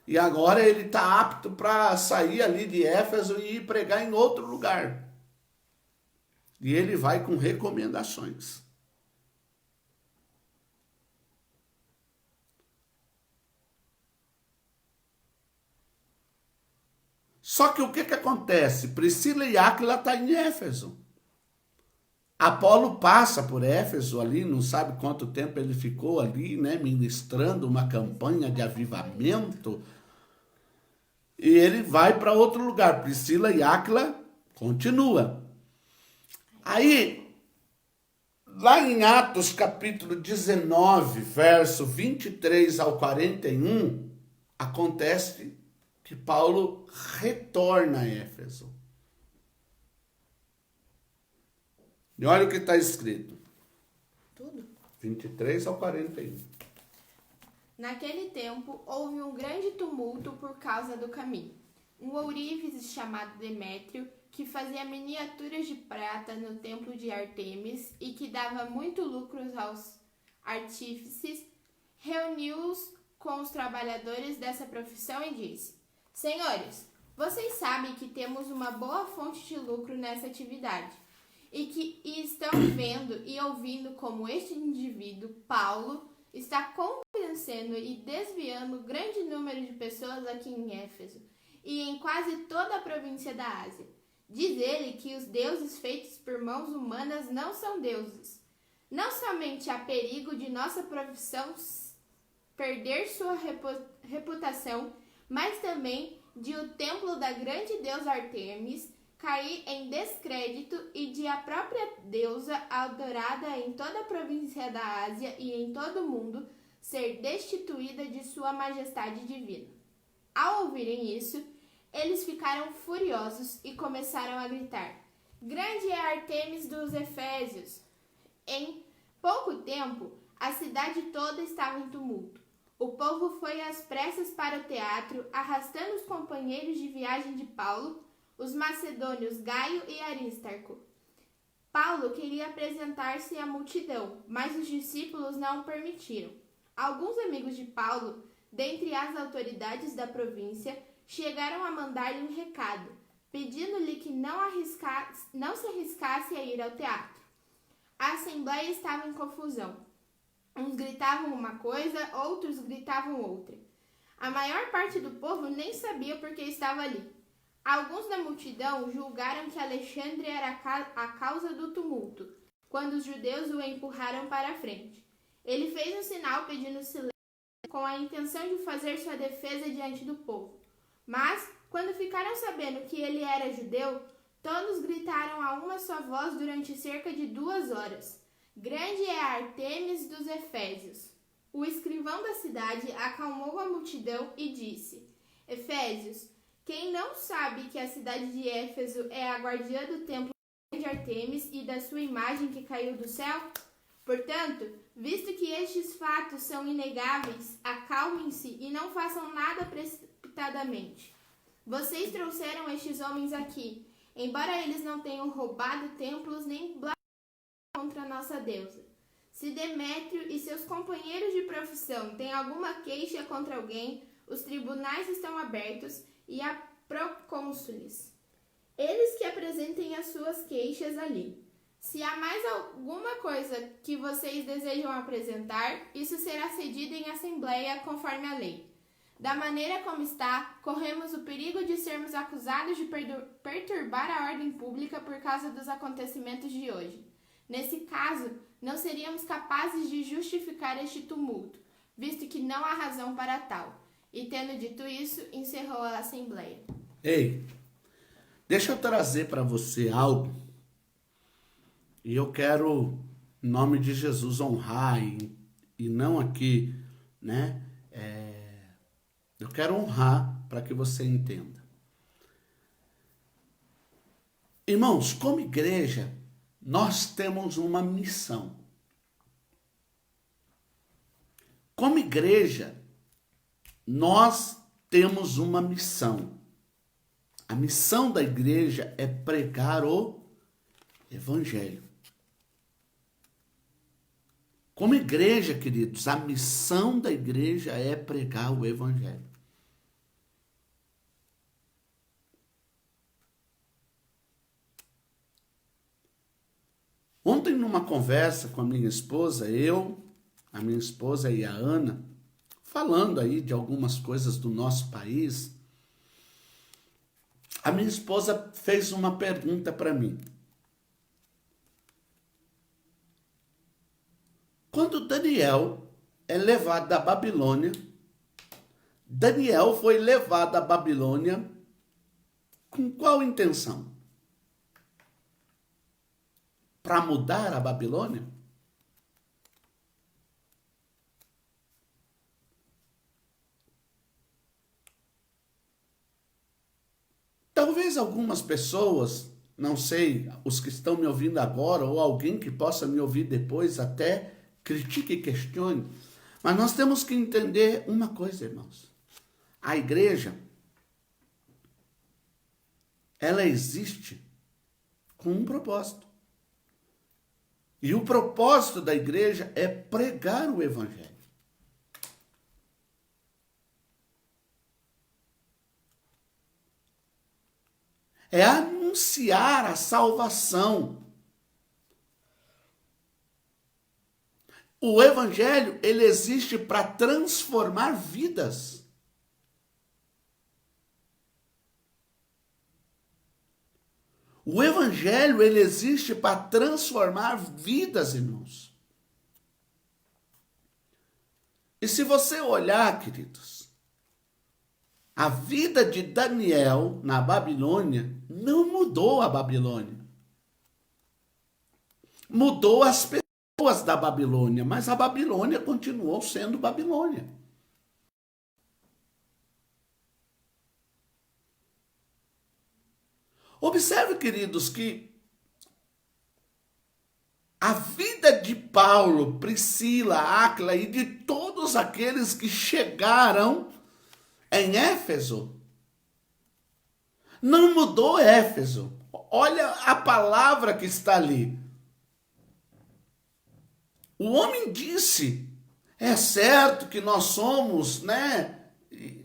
E agora ele está apto para sair ali de Éfeso e ir pregar em outro lugar. E ele vai com recomendações. Só que o que acontece? Priscila e Áquila estão em Éfeso. Apolo passa por Éfeso ali, não sabe quanto tempo ele ficou ali, né, ministrando uma campanha de avivamento. E ele vai para outro lugar. Priscila e Áquila continua. Aí, lá em Atos capítulo 19, verso 23 ao 41, acontece que Paulo retorna a Éfeso. E olha o que está escrito. Tudo. 23 ao 41. Naquele tempo, houve um grande tumulto por causa do caminho. Um ourives chamado Demétrio, que fazia miniaturas de prata no templo de Ártemis e que dava muito lucro aos artífices, reuniu-os com os trabalhadores dessa profissão e disse: Senhores, vocês sabem que temos uma boa fonte de lucro nessa atividade e estão vendo e ouvindo como este indivíduo, Paulo, está convencendo e desviando grande número de pessoas aqui em Éfeso e em quase toda a província da Ásia. Diz ele que os deuses feitos por mãos humanas não são deuses. Não somente há perigo de nossa profissão perder sua reputação, mas também de o templo da grande deusa Ártemis cair em descrédito e de a própria deusa adorada em toda a província da Ásia e em todo o mundo ser destituída de sua majestade divina. Ao ouvirem isso, eles ficaram furiosos e começaram a gritar: Grande é Ártemis dos Efésios! Em pouco tempo, a cidade toda estava em tumulto. O povo foi às pressas para o teatro, arrastando os companheiros de viagem de Paulo, os macedônios Gaio e Aristarco. Paulo queria apresentar-se à multidão, mas os discípulos não o permitiram. Alguns amigos de Paulo, dentre as autoridades da província, chegaram a mandar-lhe um recado, pedindo-lhe que não se arriscasse a ir ao teatro. A assembleia estava em confusão. Uns gritavam uma coisa, outros gritavam outra. A maior parte do povo nem sabia por que estava ali. Alguns da multidão julgaram que Alexandre era a causa do tumulto, quando os judeus o empurraram para a frente. Ele fez um sinal pedindo silêncio com a intenção de fazer sua defesa diante do povo. Mas, quando ficaram sabendo que ele era judeu, todos gritaram a uma só voz durante cerca de 2 horas: Grande é a Ártemis dos Efésios! O escrivão da cidade acalmou a multidão e disse: Efésios, quem não sabe que a cidade de Éfeso é a guardiã do templo de Ártemis e da sua imagem que caiu do céu? Portanto, visto que estes fatos são inegáveis, acalmem-se e não façam nada precipitadamente. Vocês trouxeram estes homens aqui, embora eles não tenham roubado templos nem blasfemado contra nossa deusa. Se Demétrio e seus companheiros de profissão têm alguma queixa contra alguém, os tribunais estão abertos e há procônsules. Eles que apresentem as suas queixas ali. Se há mais alguma coisa que vocês desejam apresentar, isso será cedido em assembleia conforme a lei. Da maneira como está, corremos o perigo de sermos acusados de perturbar a ordem pública por causa dos acontecimentos de hoje. Nesse caso, não seríamos capazes de justificar este tumulto, visto que não há razão para tal. E tendo dito isso, encerrou a assembleia. Ei, deixa eu trazer para você algo. E eu quero, em nome de Jesus, honrar e não aqui, né? Eu quero honrar para que você entenda. Irmãos, como igreja, nós temos uma missão. Como igreja, nós temos uma missão. A missão da igreja é pregar o Evangelho. Como igreja, queridos, a missão da igreja é pregar o Evangelho. Ontem, numa conversa com a minha esposa, a minha esposa e a Ana, falando aí de algumas coisas do nosso país, a minha esposa fez uma pergunta para mim. Quando Daniel é levado da Babilônia, Daniel foi levado à Babilônia com qual intenção? Para mudar a Babilônia? Talvez algumas pessoas, não sei, os que estão me ouvindo agora, ou alguém que possa me ouvir depois, até critique e questione, mas nós temos que entender uma coisa, irmãos. A igreja, ela existe com um propósito. E o propósito da igreja é pregar o Evangelho. É anunciar a salvação. O Evangelho, ele existe para transformar vidas. O Evangelho, ele existe para transformar vidas, irmãos. E se você olhar, queridos, a vida de Daniel na Babilônia não mudou a Babilônia. Mudou as pessoas da Babilônia, mas a Babilônia continuou sendo Babilônia. Observe, queridos, que a vida de Paulo, Priscila, Áquila e de todos aqueles que chegaram em Éfeso, não mudou Éfeso. Olha a palavra que está ali. O homem disse, é certo que nós somos, né?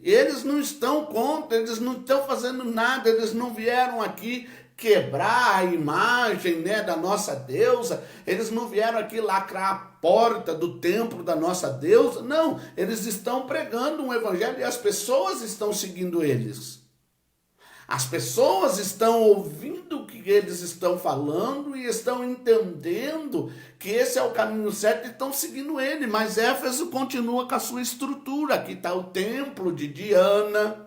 Eles não estão contra, eles não estão fazendo nada, eles não vieram aqui quebrar a imagem, né, da nossa deusa, eles não vieram aqui lacrar a porta do templo da nossa deusa, não, eles estão pregando um evangelho e as pessoas estão seguindo eles. As pessoas estão ouvindo o que eles estão falando e estão entendendo que esse é o caminho certo e estão seguindo ele. Mas Éfeso continua com a sua estrutura. Aqui está o templo de Diana.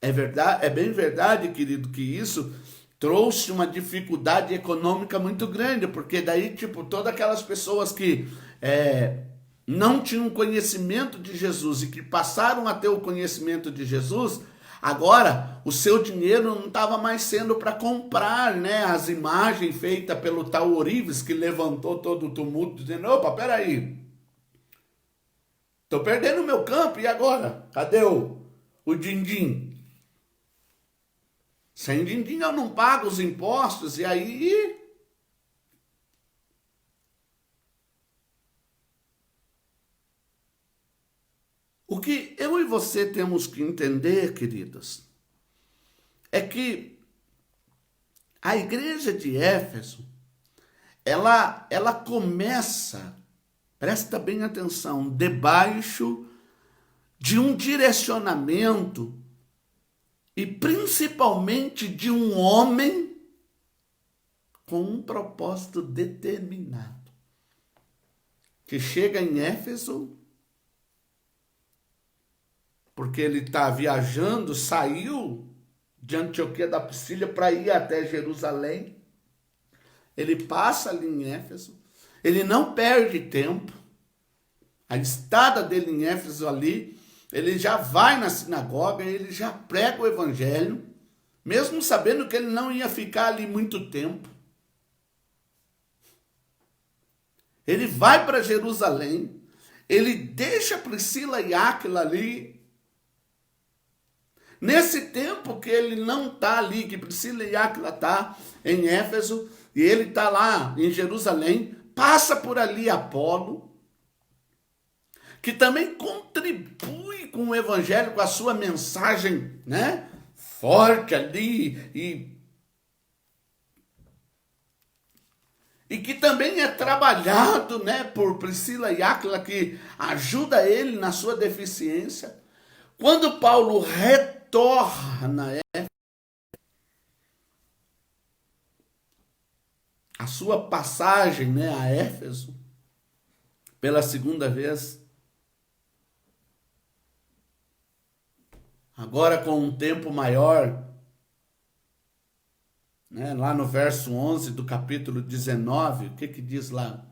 É verdade, é bem verdade, querido, que isso trouxe uma dificuldade econômica muito grande, porque daí, todas aquelas pessoas que não tinham conhecimento de Jesus e que passaram a ter o conhecimento de Jesus, agora o seu dinheiro não estava mais sendo para comprar, né, as imagens feitas pelo tal Orives, que levantou todo o tumulto, dizendo, opa, peraí, estou perdendo o meu campo, e agora? Cadê o din-din? Sem din-din eu não pago os impostos, e aí... O que eu e você temos que entender, queridos, é que a igreja de Éfeso, ela começa, presta bem atenção, debaixo de um direcionamento e principalmente de um homem com um propósito determinado. Que chega em Éfeso, porque ele está viajando, saiu de Antioquia da Psídia para ir até Jerusalém. Ele passa ali em Éfeso, ele não perde tempo. A estada dele em Éfeso ali, ele já vai na sinagoga, ele já prega o evangelho, mesmo sabendo que ele não ia ficar ali muito tempo. Ele vai para Jerusalém, ele deixa Priscila e Áquila ali. Nesse tempo que ele não está ali, que Priscila e Áquila está em Éfeso, e ele está lá em Jerusalém, passa por ali Apolo, que também contribui com o evangelho, com a sua mensagem, né, forte ali, e que também é trabalhado, né, por Priscila e Áquila, que ajuda ele na sua deficiência. Quando Paulo retorna a sua passagem, né, a Éfeso, pela segunda vez, agora com um tempo maior, né, lá no verso 11 do capítulo 19, o que diz lá?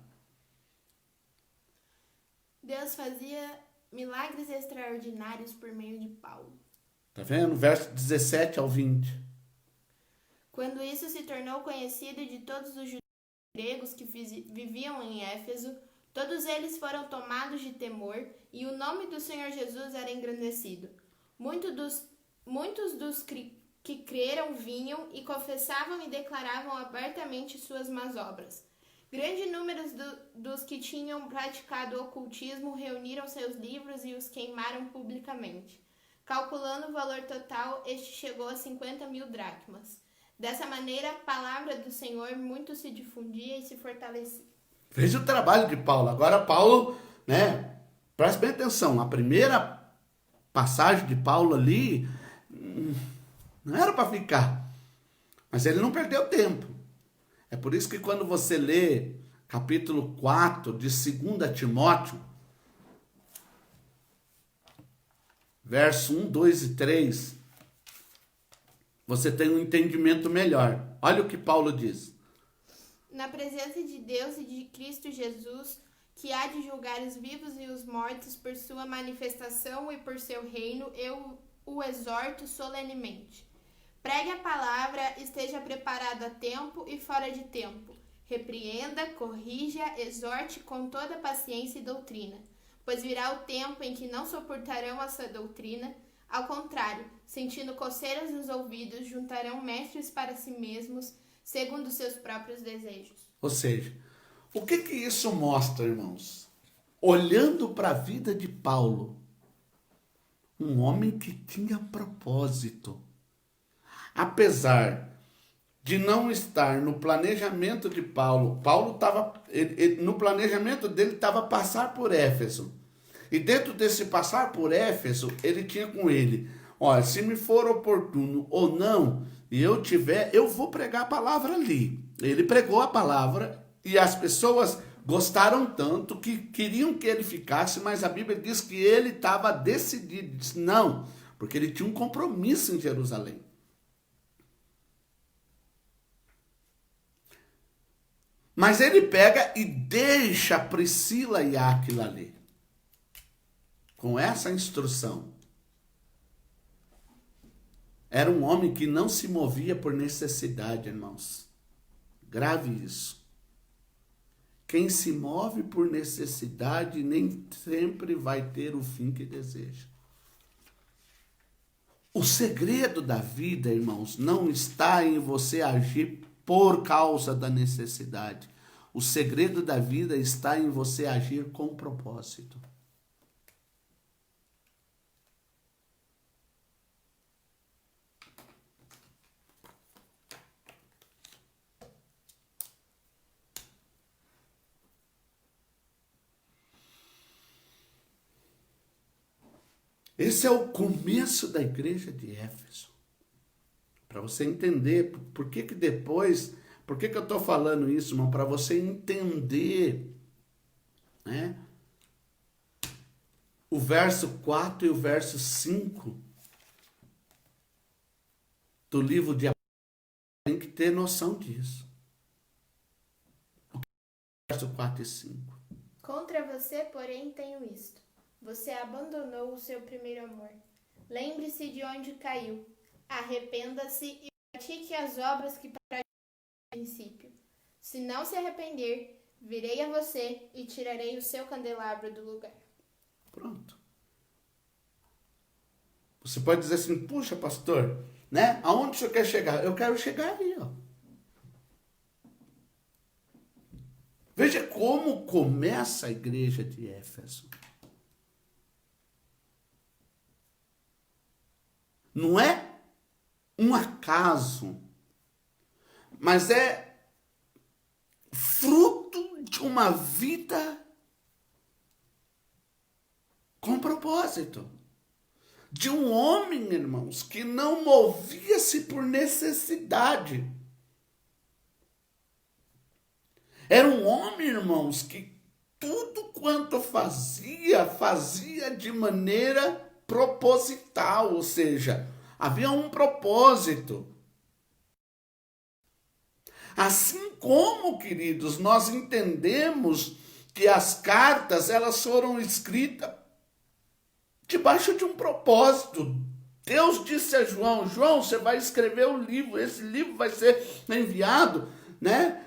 Deus fazia milagres extraordinários por meio de Paulo. Tá vendo? Verso 17 ao 20. Quando isso se tornou conhecido de todos os judeus e gregos que viviam em Éfeso, todos eles foram tomados de temor e o nome do Senhor Jesus era engrandecido. Muitos dos que creram vinham e confessavam e declaravam abertamente suas más obras. Grande número dos que tinham praticado ocultismo reuniram seus livros e os queimaram publicamente. Calculando o valor total, este chegou a 50.000 dracmas. Dessa maneira, a palavra do Senhor muito se difundia e se fortalecia. Veja o trabalho de Paulo. Agora Paulo, né, preste bem atenção, a primeira passagem de Paulo ali não era para ficar, mas ele não perdeu tempo. É por isso que quando você lê capítulo 4 de 2 Timóteo, verso 1, 2 e 3, você tem um entendimento melhor. Olha o que Paulo diz. Na presença de Deus e de Cristo Jesus, que há de julgar os vivos e os mortos por sua manifestação e por seu reino, eu o exorto solenemente. Pregue a palavra, esteja preparado a tempo e fora de tempo. Repreenda, corrija, exorte com toda paciência e doutrina. Pois virá o tempo em que não suportarão essa doutrina. Ao contrário, sentindo coceiras nos ouvidos, juntarão mestres para si mesmos, segundo seus próprios desejos. Ou seja, o que isso mostra, irmãos? Olhando para a vida de Paulo, um homem que tinha propósito. Apesar de não estar no planejamento de Paulo, no planejamento dele estava passar por Éfeso. E dentro desse passar por Éfeso, ele tinha com ele, olha, se me for oportuno ou não, e eu vou pregar a palavra ali. Ele pregou a palavra e as pessoas gostaram tanto que queriam que ele ficasse, mas a Bíblia diz que ele estava decidido, disse não, porque ele tinha um compromisso em Jerusalém. Mas ele pega e deixa Priscila e Áquila ali, com essa instrução. Era um homem que não se movia por necessidade, irmãos. Grave isso. Quem se move por necessidade nem sempre vai ter o fim que deseja. O segredo da vida, irmãos, não está em você agir por causa da necessidade. O segredo da vida está em você agir com propósito. Esse é o começo da igreja de Éfeso. Para você entender por que depois Por que eu estou falando isso, irmão? Para você entender, né? O verso 4 e o verso 5 do livro de Apocalipse, tem que ter noção disso. Verso 4 e 5. Contra você, porém, tenho isto. Você abandonou o seu primeiro amor. Lembre-se de onde caiu. Arrependa-se e pratique as obras que praticou no princípio. Se não se arrepender, virei a você e tirarei o seu candelabro do lugar. Pronto. Você pode dizer assim, puxa, pastor, né? Aonde o senhor quer chegar? Eu quero chegar aí, ó. Veja como começa a igreja de Éfeso. Não é um acaso, mas é fruto de uma vida com propósito. De um homem, irmãos, que não movia-se por necessidade. Era um homem, irmãos, que tudo quanto fazia de maneira proposital, ou seja, havia um propósito. Assim como, queridos, nós entendemos que as cartas, elas foram escritas debaixo de um propósito. Deus disse a João, João, você vai escrever um livro, esse livro vai ser enviado, né?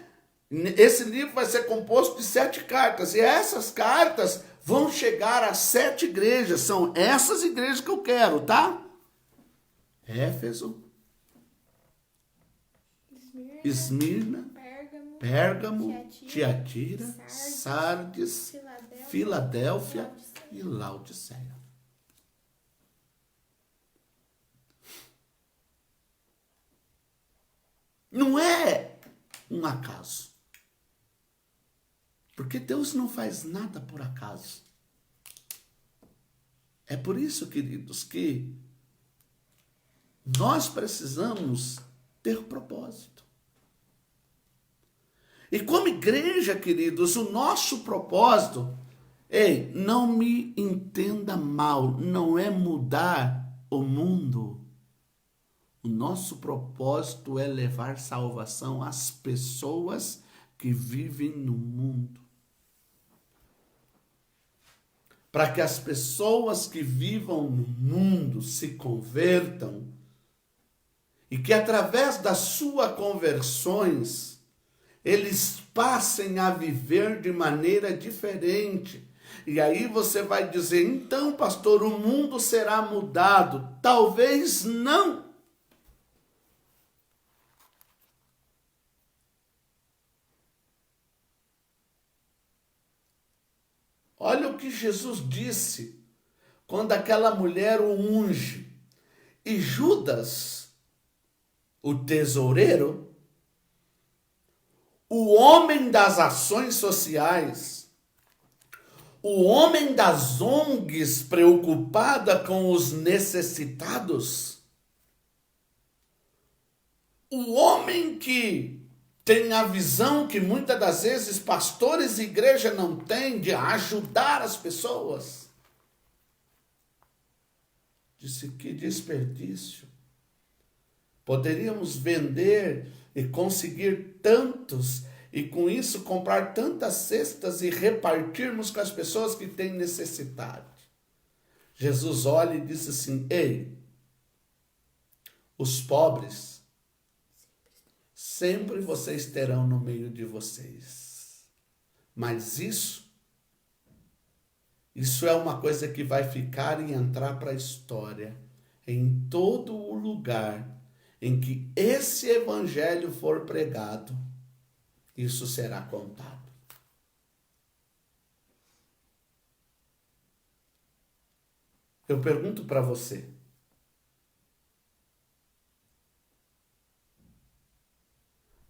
Esse livro vai ser composto de 7 cartas, e essas cartas vão chegar a 7 igrejas, são essas igrejas que eu quero, tá? Éfeso, Esmirna, Pérgamo, Tiatira, Sardes, Filadélfia e Laodiceia. Não é um acaso. Porque Deus não faz nada por acaso. É por isso, queridos, que nós precisamos ter propósito. E como igreja, queridos, o nosso propósito, não me entenda mal, não é mudar o mundo. O nosso propósito é levar salvação às pessoas que vivem no mundo. Para que as pessoas que vivam no mundo se convertam e que através das suas conversões eles passem a viver de maneira diferente. E aí você vai dizer, então, pastor, o mundo será mudado? Talvez não. Olha o que Jesus disse quando aquela mulher o unge. E Judas, o tesoureiro, o homem das ações sociais, o homem das ONGs preocupada com os necessitados, o homem que tem a visão que muitas das vezes pastores e igreja não têm de ajudar as pessoas. Disse, que desperdício. Poderíamos vender e conseguir tantos, e com isso comprar tantas cestas e repartirmos com as pessoas que têm necessidade. Jesus olha e disse assim, os pobres sempre vocês terão no meio de vocês. Mas isso é uma coisa que vai ficar e entrar para a história. Em todo o lugar em que esse evangelho for pregado, isso será contado. Eu pergunto para você,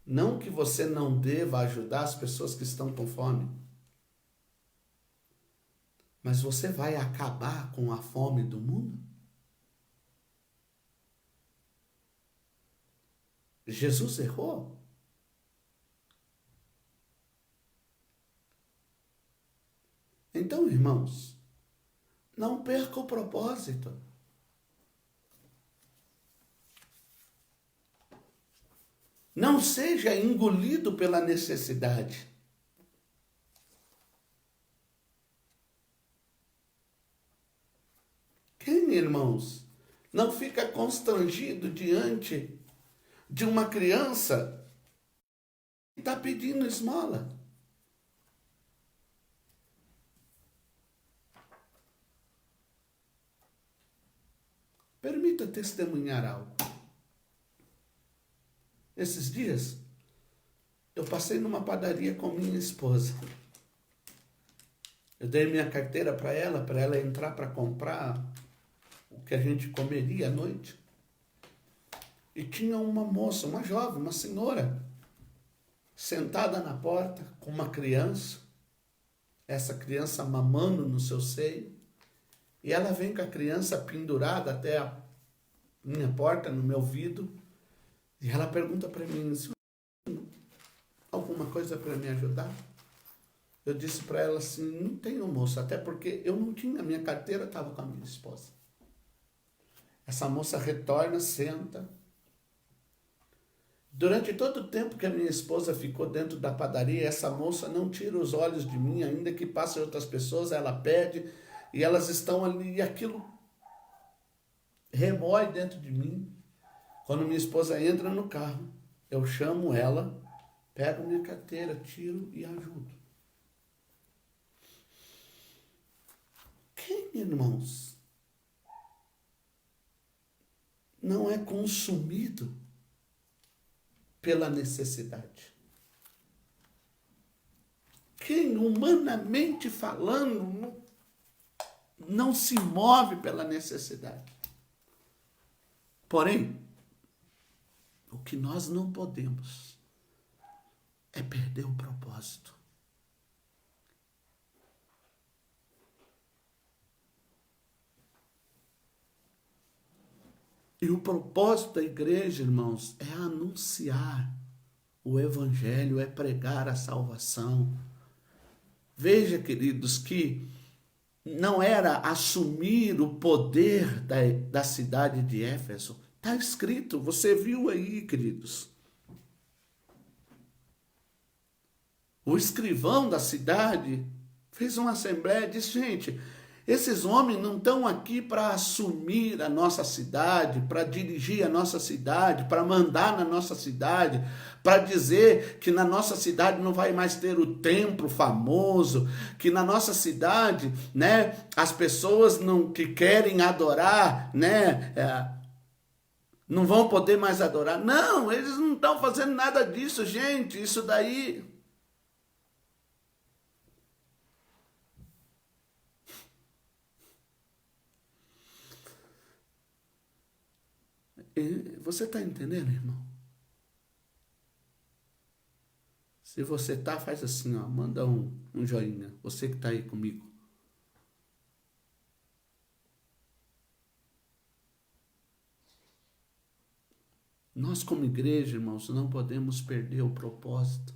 não que você não deva ajudar as pessoas que estão com fome, mas você vai acabar com a fome do mundo? Jesus errou? Então, irmãos, não perca o propósito. Não seja engolido pela necessidade. Quem, irmãos, não fica constrangido diante de uma criança que está pedindo esmola? Permita testemunhar algo. Esses dias, eu passei numa padaria com minha esposa. Eu dei minha carteira para ela entrar para comprar o que a gente comeria à noite. E tinha uma moça, uma jovem, uma senhora, sentada na porta com uma criança, essa criança mamando no seu seio, e ela vem com a criança pendurada até a minha porta, no meu vidro, e ela pergunta para mim, alguma coisa para me ajudar? Eu disse para ela assim, não tenho, moça, até porque eu não tinha, minha carteira estava com a minha esposa. Essa moça retorna, senta. Durante todo o tempo que a minha esposa ficou dentro da padaria, essa moça não tira os olhos de mim, ainda que passem outras pessoas, ela pede, e elas estão ali, e aquilo remói dentro de mim. Quando minha esposa entra no carro, eu chamo ela, pego minha carteira, tiro e ajudo. Quem, irmãos, não é consumido pela necessidade? Quem, humanamente falando, não se move pela necessidade? Porém, o que nós não podemos é perder o propósito. E o propósito da igreja, irmãos, é anunciar o evangelho, é pregar a salvação. Veja, queridos, que não era assumir o poder da cidade de Éfeso. Está escrito, você viu aí, queridos. O escrivão da cidade fez uma assembleia e disse, gente, esses homens não estão aqui para assumir a nossa cidade, para dirigir a nossa cidade, para mandar na nossa cidade, para dizer que na nossa cidade não vai mais ter o templo famoso, que na nossa cidade, né, as pessoas que querem adorar, né, não vão poder mais adorar. Não, eles não estão fazendo nada disso, gente. Isso daí... Você está entendendo, irmão? Se você está, faz assim, ó, manda um joinha. Você que está aí comigo. Nós, como igreja, irmãos, não podemos perder o propósito.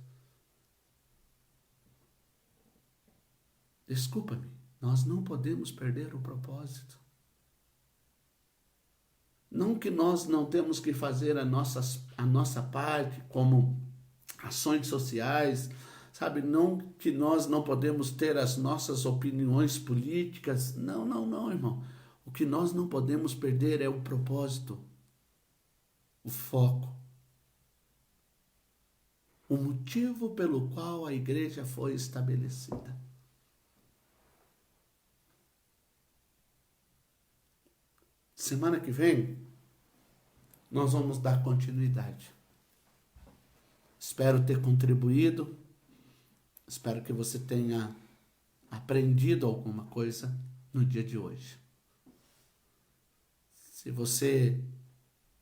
Desculpa-me, nós não podemos perder o propósito. Não que nós não temos que fazer a nossa parte como ações sociais, sabe? Não que nós não podemos ter as nossas opiniões políticas. Não, não, não, irmão. O que nós não podemos perder é o propósito, o foco, o motivo pelo qual a igreja foi estabelecida. Semana que vem, nós vamos dar continuidade. Espero ter contribuído, espero que você tenha aprendido alguma coisa no dia de hoje. Se você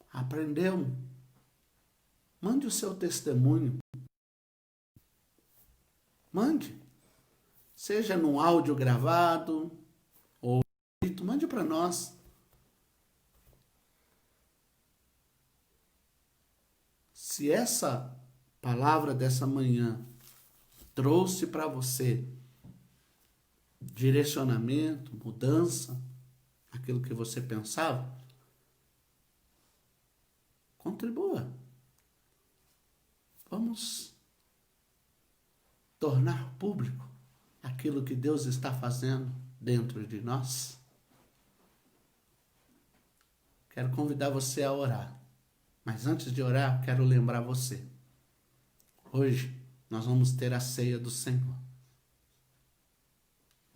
aprendeu, mande o seu testemunho. Mande. Seja num áudio gravado ou escrito, mande para nós. Se essa palavra dessa manhã trouxe para você direcionamento, mudança, aquilo que você pensava, contribua. Vamos tornar público aquilo que Deus está fazendo dentro de nós. Quero convidar você a orar. Mas antes de orar, quero lembrar você. Hoje nós vamos ter a ceia do Senhor.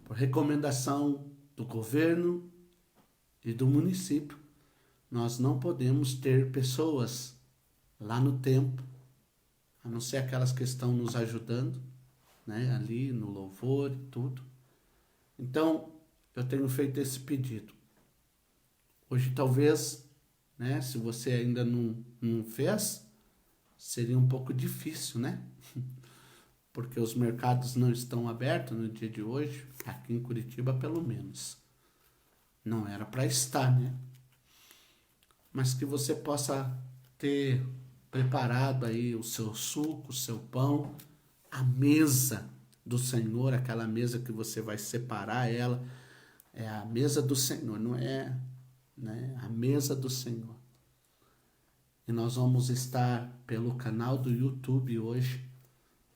Por recomendação do governo e do município, nós não podemos ter pessoas lá no templo, a não ser aquelas que estão nos ajudando, né, ali no louvor e tudo. Então, eu tenho feito esse pedido. Hoje talvez, né, se você ainda não fez, seria um pouco difícil, né? Porque os mercados não estão abertos no dia de hoje, aqui em Curitiba pelo menos. Não era para estar, né? Mas que você possa ter preparado aí o seu suco, o seu pão, a mesa do Senhor, aquela mesa que você vai separar ela, é a mesa do Senhor, não é, né? A mesa do Senhor. E nós vamos estar pelo canal do YouTube hoje.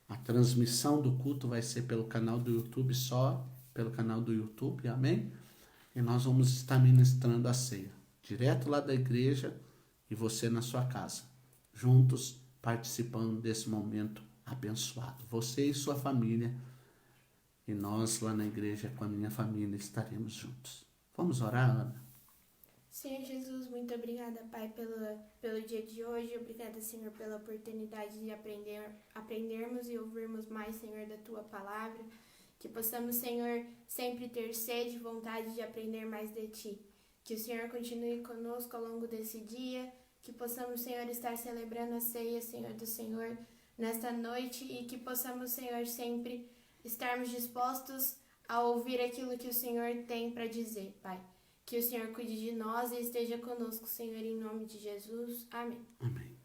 A transmissão do culto vai ser pelo canal do YouTube, só pelo canal do YouTube, amém? E nós vamos estar ministrando a ceia, direto lá da igreja e você na sua casa, juntos participando desse momento abençoado. Você e sua família, e nós lá na igreja com a minha família estaremos juntos. Vamos orar, Ana? Senhor Jesus, muito obrigada, Pai, pelo dia de hoje. Obrigada, Senhor, pela oportunidade de aprendermos e ouvirmos mais, Senhor, da Tua palavra. Que possamos, Senhor, sempre ter sede e vontade de aprender mais de Ti. Que o Senhor continue conosco ao longo desse dia. Que possamos, Senhor, estar celebrando a ceia, Senhor, do Senhor nesta noite. E que possamos, Senhor, sempre estarmos dispostos a ouvir aquilo que o Senhor tem para dizer, Pai. Que o Senhor cuide de nós e esteja conosco, Senhor, em nome de Jesus. Amém. Amém.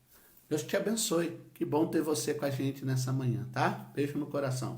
Deus te abençoe. Que bom ter você com a gente nessa manhã, tá? Beijo no coração.